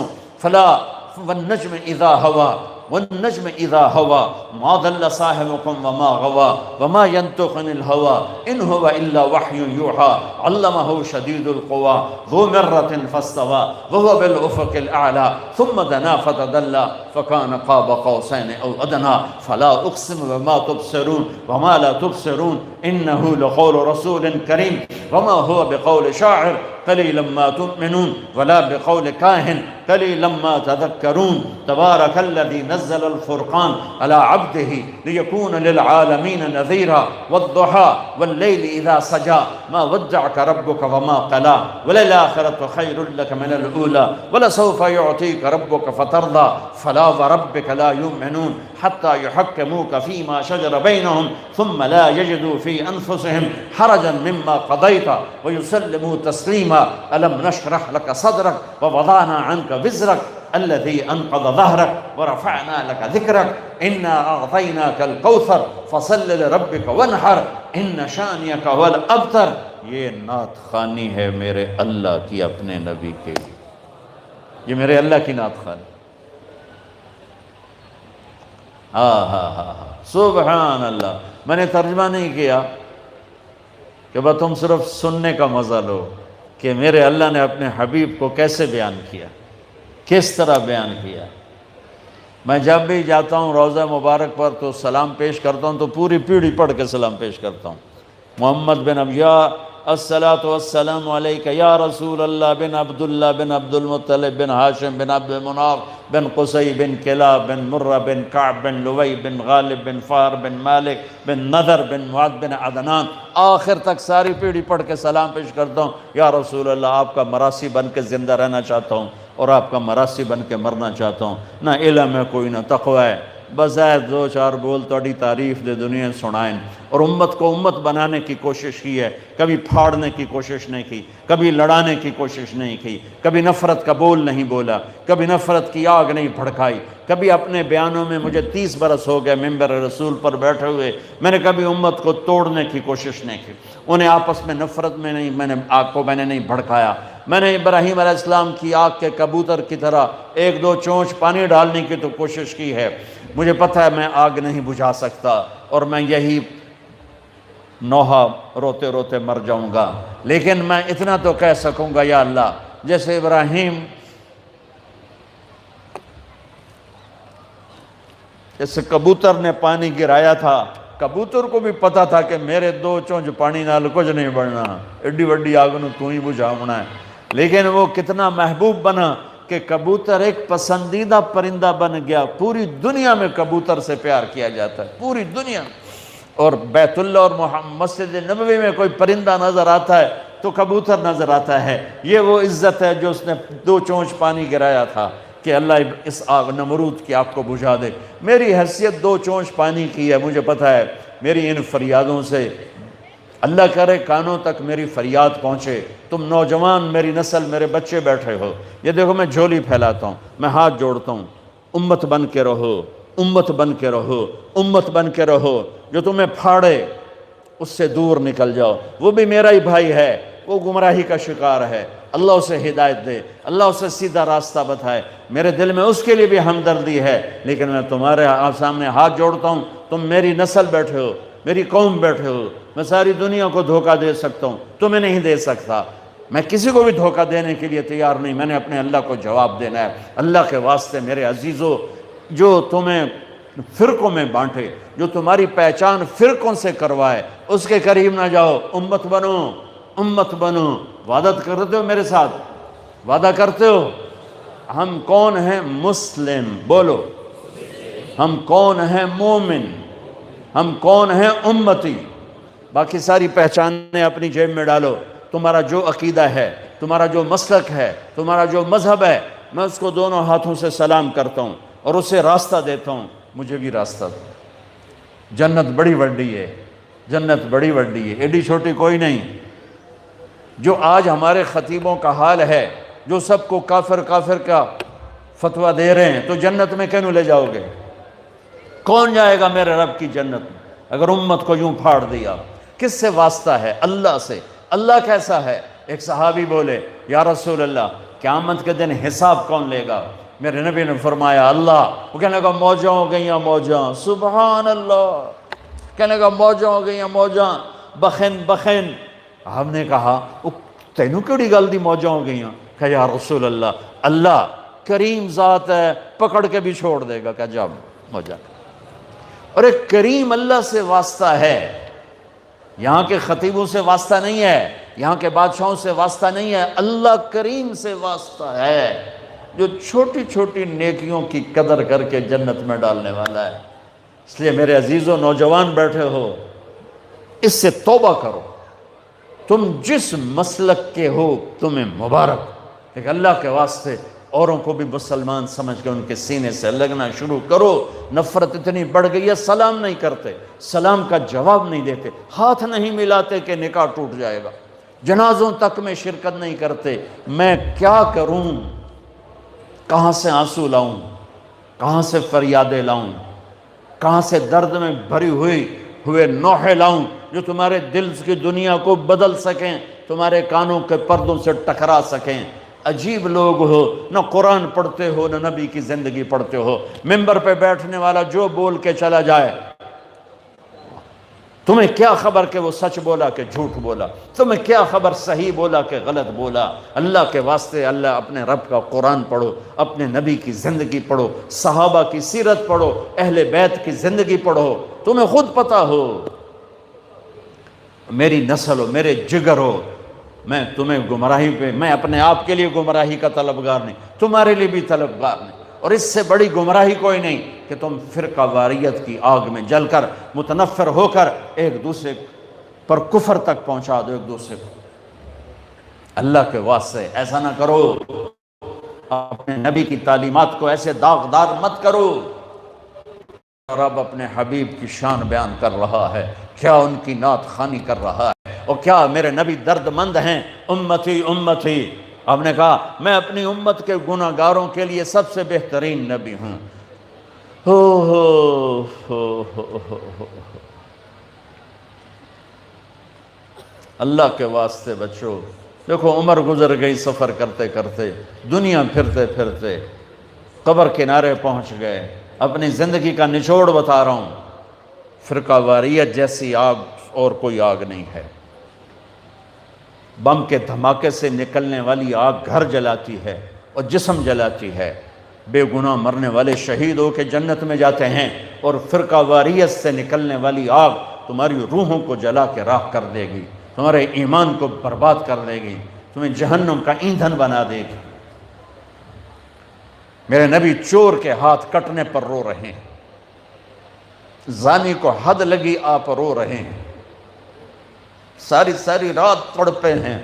والنجم اذا ہوا، والنجم اذا ہوا، ما ضل صاحبکم وما غوا، وما ينطق عن الهوى ان هو الا وحی یوحى علمہ شدید القوى ذو مرۃ فاستوى وهو بالافق الاعلی ثم دنا فتدلى فكان قاب قوسین او ادنى فلا اقسم بما تبصرون وما لا تبصرون انه لقول رسول کریم وما هو بقول شاعر قلیلا ما تؤمنون ولا بقول کاہن قلیلا ما تذکرون تبارک الذی نزل الفرقان على عبده ليكون للعالمین نذیرا والضحى واللیل اذا سجا ما ودعك ربك وما قلا وللآخرة خیر لك من الأولى ولسوف يعطيك ربك فترضى فلا وربك لا يؤمنون حتى يحكموك فيما شجر بينهم ثم لا يجدوا في أنفسهم حرجا مما قضيت ويسلموا تسليما ألم نشرح لك صدرك ووضعنا عنك وزرك الذي أنقض ظهرك ورفعنا لك ذكرك إنا أعطيناك الكوثر فصل لربك وانحر إن شانئك هو الأبتر۔ یہ نعت خوانی ہے میرے اللہ کی اپنے نبی کے لیے، یہ میرے اللہ کی نعت خوانی۔ سبحان اللہ۔ میں نے ترجمہ نہیں کیا کہ بس تم صرف سننے کا مزہ لو کہ میرے اللہ نے اپنے حبیب کو کیسے بیان کیا، کس طرح بیان کیا۔ میں جب بھی جاتا ہوں روضہ مبارک پر تو سلام پیش کرتا ہوں تو پوری پیڑھی پڑھ کے سلام پیش کرتا ہوں۔ محمد بن ابیا الصلاۃ والسلام علیک یا رسول اللہ بن عبداللہ بن عبد المطلب بن ہاشم بن عبد مناف بن قصی بن کلاب بن مرہ بن کعب بن لوی بن غالب بن فار بن مالک بن نذر بن معد بن عدنان، آخر تک ساری پیڑھی پڑھ کے سلام پیش کرتا ہوں۔ یا رسول اللہ، آپ کا مراسی بن کے زندہ رہنا چاہتا ہوں اور آپ کا مراسی بن کے مرنا چاہتا ہوں۔ نہ علم ہے کوئی، نہ تقوی ہے، بظاہر دو چار بول توڑی تعریف دے دنیا سنائیں، اور امت کو امت بنانے کی کوشش کی ہے، کبھی پھاڑنے کی کوشش نہیں کی، کبھی لڑانے کی کوشش نہیں کی، کبھی نفرت کا بول نہیں بولا، کبھی نفرت کی آگ نہیں بھڑکائی، کبھی اپنے بیانوں میں مجھے 30 برس ہو گئے ممبر رسول پر بیٹھے ہوئے، میں نے کبھی امت کو توڑنے کی کوشش نہیں کی، انہیں آپس میں نفرت میں نہیں، میں نے آگ کو میں نے نہیں بھڑکایا۔ میں نے ابراہیم علیہ السلام کی آگ کے کبوتر کی طرح ایک دو چونچ پانی ڈالنے کی تو کوشش کی ہے۔ مجھے پتہ ہے میں آگ نہیں بجھا سکتا اور میں یہی نوحہ روتے روتے مر جاؤں گا، لیکن میں اتنا تو کہہ سکوں گا یا اللہ، جیسے ابراہیم جیسے کبوتر نے پانی گرایا تھا، کبوتر کو بھی پتا تھا کہ میرے 2 چونچ پانی نال کچھ نہیں بڑھنا، ایڈی وڈی آگ نو تو ہی بجھاونا ہے، لیکن وہ کتنا محبوب بنا کہ کبوتر ایک پسندیدہ پرندہ بن گیا۔ پوری دنیا میں کبوتر سے پیار کیا جاتا ہے، پوری دنیا، اور بیت اللہ اور مسجد نبوی میں کوئی پرندہ نظر آتا ہے تو کبوتر نظر آتا ہے۔ یہ وہ عزت ہے جو اس نے 2 چونچ پانی گرایا تھا کہ اللہ اس آگ نمرود کی آگ کو بجھا دے۔ میری حیثیت 2 چونچ پانی کی ہے، مجھے پتہ ہے میری ان فریادوں سے اللہ کرے کانوں تک میری فریاد پہنچے۔ تم نوجوان، میری نسل، میرے بچے بیٹھے ہو، یہ دیکھو میں جھولی پھیلاتا ہوں، میں ہاتھ جوڑتا ہوں، امت بن کے رہو، امت بن کے رہو، امت بن کے رہو، جو تمہیں پھاڑے اس سے دور نکل جاؤ، وہ بھی میرا ہی بھائی ہے، وہ گمراہی کا شکار ہے، اللہ اسے ہدایت دے، اللہ اسے سیدھا راستہ بتائے، میرے دل میں اس کے لیے بھی ہمدردی ہے، لیکن میں تمہارے سامنے ہاتھ جوڑتا ہوں، تم میری نسل بیٹھے ہو، میری قوم بیٹھے ہو، میں ساری دنیا کو دھوکہ دے سکتا ہوں، تمہیں نہیں دے سکتا، میں کسی کو بھی دھوکہ دینے کے لیے تیار نہیں، میں نے اپنے اللہ کو جواب دینا ہے۔ اللہ کے واسطے میرے عزیزو، جو تمہیں فرقوں میں بانٹے، جو تمہاری پہچان فرقوں سے کروائے، اس کے قریب نہ جاؤ، امت بنو، امت بنو۔ وعدہ کرتے ہو میرے ساتھ؟ وعدہ کرتے ہو؟ ہم کون ہیں؟ مسلم، بولو۔ ہم کون ہیں؟ مومن۔ ہم کون ہیں؟ امتی۔ باقی ساری پہچانیں اپنی جیب میں ڈالو۔ تمہارا جو عقیدہ ہے، تمہارا جو مسلک ہے، تمہارا جو مذہب ہے، میں اس کو دونوں ہاتھوں سے سلام کرتا ہوں اور اسے راستہ دیتا ہوں، مجھے بھی راستہ دو۔ جنت بڑی وڈی ہے، جنت بڑی وڈی ہے، ایڈی چھوٹی کوئی نہیں۔ جو آج ہمارے خطیبوں کا حال ہے، جو سب کو کافر کافر کا فتویٰ دے رہے ہیں، تو جنت میں کیوں لے جاؤ گے؟ کون جائے گا میرے رب کی جنت میں اگر امت کو یوں پھاڑ دیا؟ کس سے واسطہ ہے؟ اللہ سے۔ اللہ کیسا ہے؟ ایک صحابی بولے، یا رسول اللہ، قیامت کے دن حساب کون لے گا؟ میرے نبی نے فرمایا اللہ۔ وہ کہنے لگا موجاں ہو گئیاں موجاں، سبحان اللہ، کہنے لگا موجاں ہو گئیاں موجاں، بخن بخن۔ ہم نے کہا تینوں کیڑی گل دی موجاں ہو گئیاں؟ کہ یا رسول اللہ، اللہ کریم ذات ہے، پکڑ کے بھی چھوڑ دے گا، کہ جا موجاں۔ اور ایک کریم اللہ سے واسطہ ہے، یہاں کے خطیبوں سے واسطہ نہیں ہے، یہاں کے بادشاہوں سے واسطہ نہیں ہے، اللہ کریم سے واسطہ ہے، جو چھوٹی چھوٹی نیکیوں کی قدر کر کے جنت میں ڈالنے والا ہے۔ اس لیے میرے عزیزوں، نوجوان بیٹھے ہو، اس سے توبہ کرو۔ تم جس مسلک کے ہو تمہیں مبارک، ایک اللہ کے واسطے اوروں کو بھی مسلمان سمجھ کے ان کے سینے سے لگنا شروع کرو۔ نفرت اتنی بڑھ گئی ہے، سلام نہیں کرتے، سلام کا جواب نہیں دیتے، ہاتھ نہیں ملاتے کہ نکاح ٹوٹ جائے گا، جنازوں تک میں شرکت نہیں کرتے۔ میں کیا کروں؟ کہاں سے آنسو لاؤں؟ کہاں سے فریادیں لاؤں؟ کہاں سے درد میں بھری ہوئے نوحے لاؤں جو تمہارے دل کی دنیا کو بدل سکیں، تمہارے کانوں کے پردوں سے ٹکرا سکیں؟ عجیب لوگ ہو، نہ قرآن پڑھتے ہو، نہ نبی کی زندگی پڑھتے ہو۔ ممبر پہ بیٹھنے والا جو بول کے چلا جائے، تمہیں کیا خبر کہ وہ سچ بولا کہ جھوٹ بولا؟ تمہیں کیا خبر صحیح بولا کہ غلط بولا؟ اللہ کے واسطے اللہ اپنے رب کا قرآن پڑھو، اپنے نبی کی زندگی پڑھو، صحابہ کی سیرت پڑھو، اہل بیت کی زندگی پڑھو، تمہیں خود پتہ ہو۔ میری نسل ہو، میرے جگر ہو، میں تمہیں گمراہی پہ، میں اپنے آپ کے لیے گمراہی کا طلبگار نہیں، تمہارے لیے بھی طلبگار نہیں۔ اور اس سے بڑی گمراہی کوئی نہیں کہ تم فرقہ واریت کی آگ میں جل کر متنفر ہو کر ایک دوسرے پر کفر تک پہنچا دو ایک دوسرے کو۔ اللہ کے واسطے ایسا نہ کرو، اپنے نبی کی تعلیمات کو ایسے داغدار مت کرو۔ رب اپنے حبیب کی شان بیان کر رہا ہے، کیا ان کی نعت خوانی کر رہا ہے، اور کیا میرے نبی درد مند ہیں، امتی امتی۔ آپ نے کہا میں اپنی امت کے گناہ گاروں کے لیے سب سے بہترین نبی ہوں۔ اللہ کے واسطے بچو۔ دیکھو عمر گزر گئی سفر کرتے کرتے، دنیا پھرتے پھرتے قبر کنارے پہنچ گئے۔ اپنی زندگی کا نچوڑ بتا رہا ہوں، فرقہ واریت جیسی آگ اور کوئی آگ نہیں ہے۔ بم کے دھماکے سے نکلنے والی آگ گھر جلاتی ہے اور جسم جلاتی ہے، بے گناہ مرنے والے شہید ہو کے جنت میں جاتے ہیں، اور فرقہ واریت سے نکلنے والی آگ تمہاری روحوں کو جلا کے راکھ کر دے گی، تمہارے ایمان کو برباد کر دے گی، تمہیں جہنم کا ایندھن بنا دے گی۔ میرے نبی چور کے ہاتھ کٹنے پر رو رہے ہیں، زانی کو حد لگی آپ رو رہے ہیں، ساری رات تڑپے ہیں،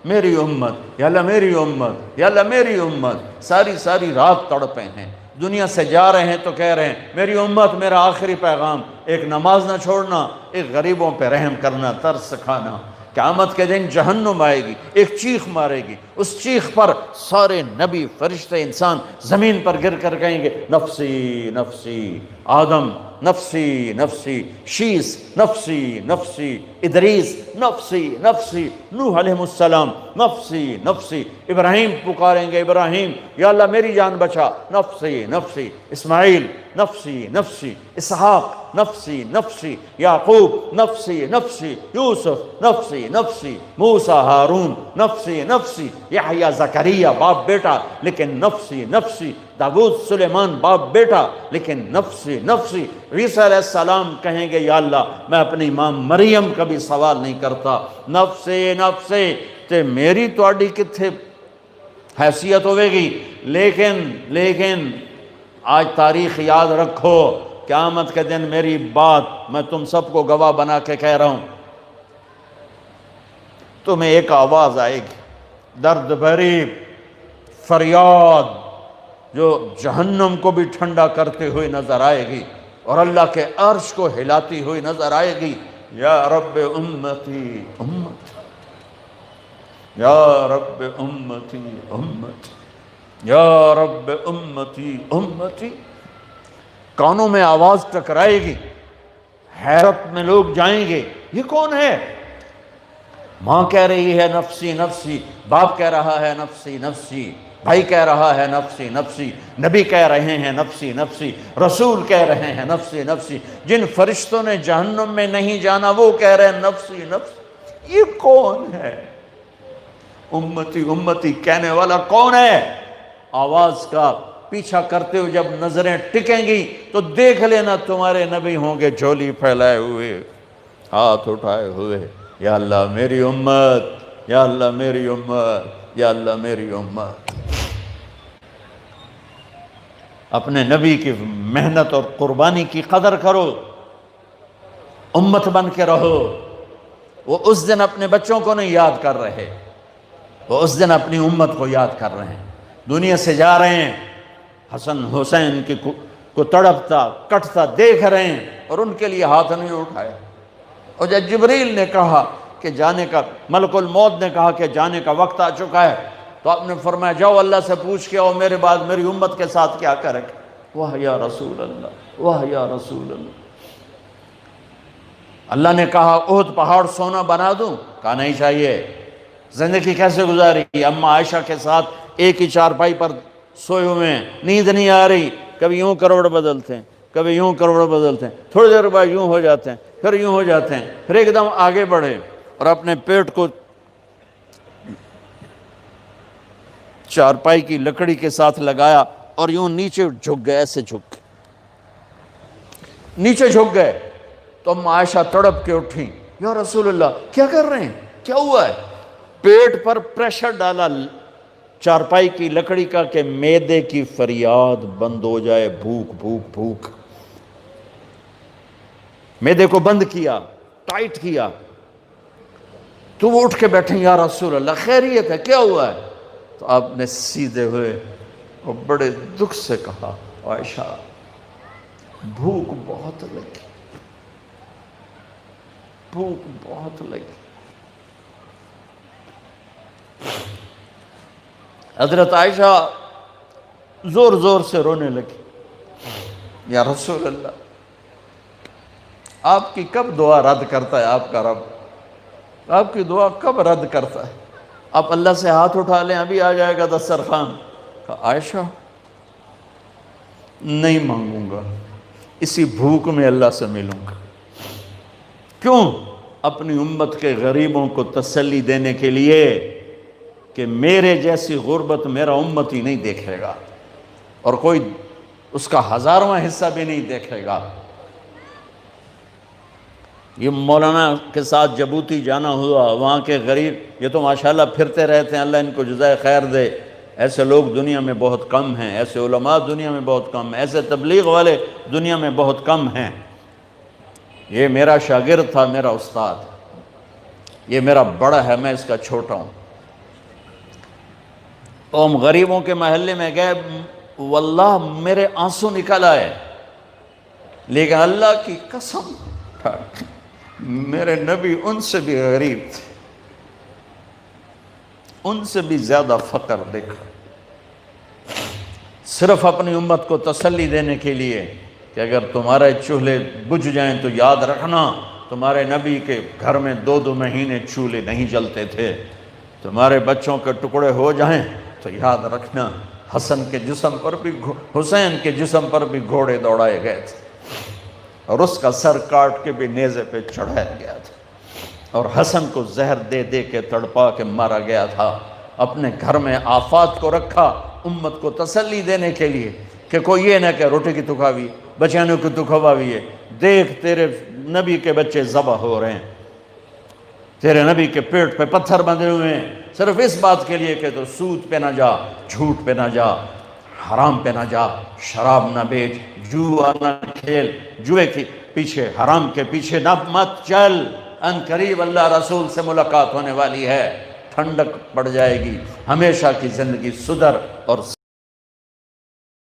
میری امت یا اللہ میری امت یا اللہ میری امت، ساری رات تڑپے ہیں۔ دنیا سے جا رہے ہیں تو کہہ رہے ہیں میری امت، میرا آخری پیغام، ایک نماز نہ چھوڑنا، ایک غریبوں پہ رحم کرنا، ترس کھانا۔ قیامت کے دن جہنم آئے گی، ایک چیخ مارے گی، اس چیخ پر سارے نبی فرشتے انسان زمین پر گر کر کہیں گے نفسی نفسی آدم نفسی نفسی، شیس نفسی نفسی، ادریس نفسی نفسی، نوح علیہ السلام نفسی نفسی، ابراہیم پکاریں گے ابراہیم یا اللہ میری جان بچا، نفسی نفسی، اسماعیل نفسی نفسی، اسحاق نفسی نفسی، یعقوب نفسی نفسی، یوسف نفسی نفسی، موسیٰ ہارون نفسی نفسی، یحییٰ زکریا باپ بیٹا لیکن نفسی نفسی، داؤد سلیمان باپ بیٹا لیکن نفسی نفسی، عیسیٰ علیہ السلام کہیں گے یا اللہ میں اپنی ماں مریم کا بھی سوال نہیں کرتا، نفسی نفسی، تے میری تواڈی کتھے حیثیت ہوئے گی، لیکن آج تاریخ یاد رکھو، قیامت کے دن میری بات میں تم سب کو گواہ بنا کے کہہ رہا ہوں، تمہیں ایک آواز آئے گی درد بھری فریاد جو جہنم کو بھی ٹھنڈا کرتے ہوئے نظر آئے گی اور اللہ کے عرش کو ہلاتی ہوئی نظر آئے گی، یا رب امتی امتی، یا رب امتی امتی، یا رب امتی امتی، کانوں میں آواز ٹکرائے گی، حیرت میں لوگ جائیں گے یہ کون ہے؟ ماں کہہ رہی ہے نفسی نفسی، باپ کہہ رہا ہے نفسی نفسی، بھائی کہہ رہا ہے نفسی نفسی، نبی کہہ رہے ہیں نفسی نفسی، رسول کہہ رہے ہیں نفسی نفسی، جن فرشتوں نے جہنم میں نہیں جانا وہ کہہ رہے ہیں نفسی نفسی، یہ کون ہے؟ امتی امتی کہنے والا کون ہے؟ آواز کا پیچھا کرتے ہوئے جب نظریں ٹکیں گی تو دیکھ لینا تمہارے نبی ہوں گے جھولی پھیلائے ہوئے، ہاتھ اٹھائے ہوئے، یا اللہ میری امت، یا اللہ میری امت، یا اللہ میری امت۔ اپنے نبی کی محنت اور قربانی کی قدر کرو، امت بن کے رہو۔ وہ اس دن اپنے بچوں کو نہیں یاد کر رہے، وہ اس دن اپنی امت کو یاد کر رہے ہیں، دنیا سے جا رہے ہیں، حسن حسین کو تڑپتا کٹتا دیکھ رہے ہیں اور ان کے لیے ہاتھ نہیں اٹھائے۔ اور جب جبریل نے کہا کہ جانے کا، ملک الموت نے کہا کہ جانے کا وقت آ چکا ہے، تو آپ نے فرمایا جاؤ اللہ سے پوچھ کے آؤ میرے بعد میری امت کے ساتھ کیا کرے گا۔ واہ یا رسول اللہ، واہ یا رسول اللہ۔ اللہ نے کہا احد پہاڑ سونا بنا دوں؟ کہا نہیں چاہیے۔ زندگی کیسے گزاری؟ اماں عائشہ کے ساتھ ایک ہی چارپائی پر سوئے ہوئے ہیں، نیند نہیں آ رہی، کبھی یوں کروڑ بدلتے ہیں، کبھی یوں کروڑ بدلتے ہیں، تھوڑی دیر بعد یوں ہو جاتے ہیں، پھر یوں ہو جاتے ہیں، پھر ایک دم آگے بڑھے اور اپنے پیٹ کو چارپائی کی لکڑی کے ساتھ لگایا اور یوں نیچے جھک گئے، ایسے جھک نیچے جھک گئے۔ تو ام عائشہ تڑپ کے اٹھیں، یا رسول اللہ کیا کر رہے ہیں، کیا ہوا ہے؟ پیٹ پر پریشر ڈالا چارپائی کی لکڑی کا کہ معدے کی فریاد بند ہو جائے، بھوک بھوک بھوک، معدے کو بند کیا، ٹائٹ کیا۔ تو وہ اٹھ کے بیٹھے، یا رسول اللہ خیریت ہے، کیا ہوا ہے؟ تو آپ نے سیدھے ہوئے اور بڑے دکھ سے کہا عائشہ بھوک بہت لگی، بھوک بہت لگی۔ حضرت عائشہ زور زور سے رونے لگی، یا رسول اللہ آپ کی کب دعا رد کرتا ہے آپ کا رب؟ آپ کی دعا کب رد کرتا ہے؟ آپ اللہ سے ہاتھ اٹھا لیں ابھی آ جائے گا دسترخوان۔ کہا عائشہ نہیں مانگوں گا، اسی بھوک میں اللہ سے ملوں گا۔ کیوں؟ اپنی امت کے غریبوں کو تسلی دینے کے لیے کہ میرے جیسی غربت میرا امت ہی نہیں دیکھے گا اور کوئی اس کا 1000واں حصہ بھی نہیں دیکھے گا۔ یہ مولانا کے ساتھ جبوتی جانا ہوا، وہاں کے غریب، یہ تو ماشاءاللہ پھرتے رہتے ہیں، اللہ ان کو جزائے خیر دے، ایسے لوگ دنیا میں بہت کم ہیں، ایسے علماء دنیا میں بہت کم ہیں، ایسے تبلیغ والے دنیا میں بہت کم ہیں۔ یہ میرا شاگرد تھا، میرا استاد، یہ میرا بڑا ہے، میں اس کا چھوٹا ہوں۔ تو ہم غریبوں کے محلے میں گئے، واللہ میرے آنسو نکل آئے، لیکن اللہ کی قسم میرے نبی ان سے بھی غریب تھے، ان سے بھی زیادہ فقر دیکھا۔ صرف اپنی امت کو تسلی دینے کے لیے کہ اگر تمہارے چولہے بجھ جائیں تو یاد رکھنا تمہارے نبی کے گھر میں 2 مہینے چولہے نہیں جلتے تھے، تمہارے بچوں کے ٹکڑے ہو جائیں تو یاد رکھنا حسین کے جسم پر بھی گھوڑے دوڑائے گئے تھے، اور اس کا سر کاٹ کے بھی نیزے پہ چڑھایا گیا تھا، اور حسن کو زہر دے دے کے تڑپا کے مارا گیا تھا۔ اپنے گھر میں آفات کو رکھا امت کو تسلی دینے کے لیے کہ کوئی یہ نہ کہ روٹی کی تو کھاوی بچیانوں کی تو کھواوی ہے، دیکھ تیرے نبی کے بچے ذبح ہو رہے ہیں، تیرے نبی کے پیٹ پہ پتھر بندھے ہوئے ہیں، صرف اس بات کے لیے کہ تو سود پہ نہ جا، جھوٹ پہ نہ جا، حرام پہ نہ جا، شراب نہ بیچ، جوا نہ کھیل، جوئے کے پیچھے، حرام کے پیچھے نہ مت چل، ان قریب اللہ رسول سے ملاقات ہونے والی ہے، ٹھنڈک پڑ جائے گی، ہمیشہ کی زندگی سدھر اور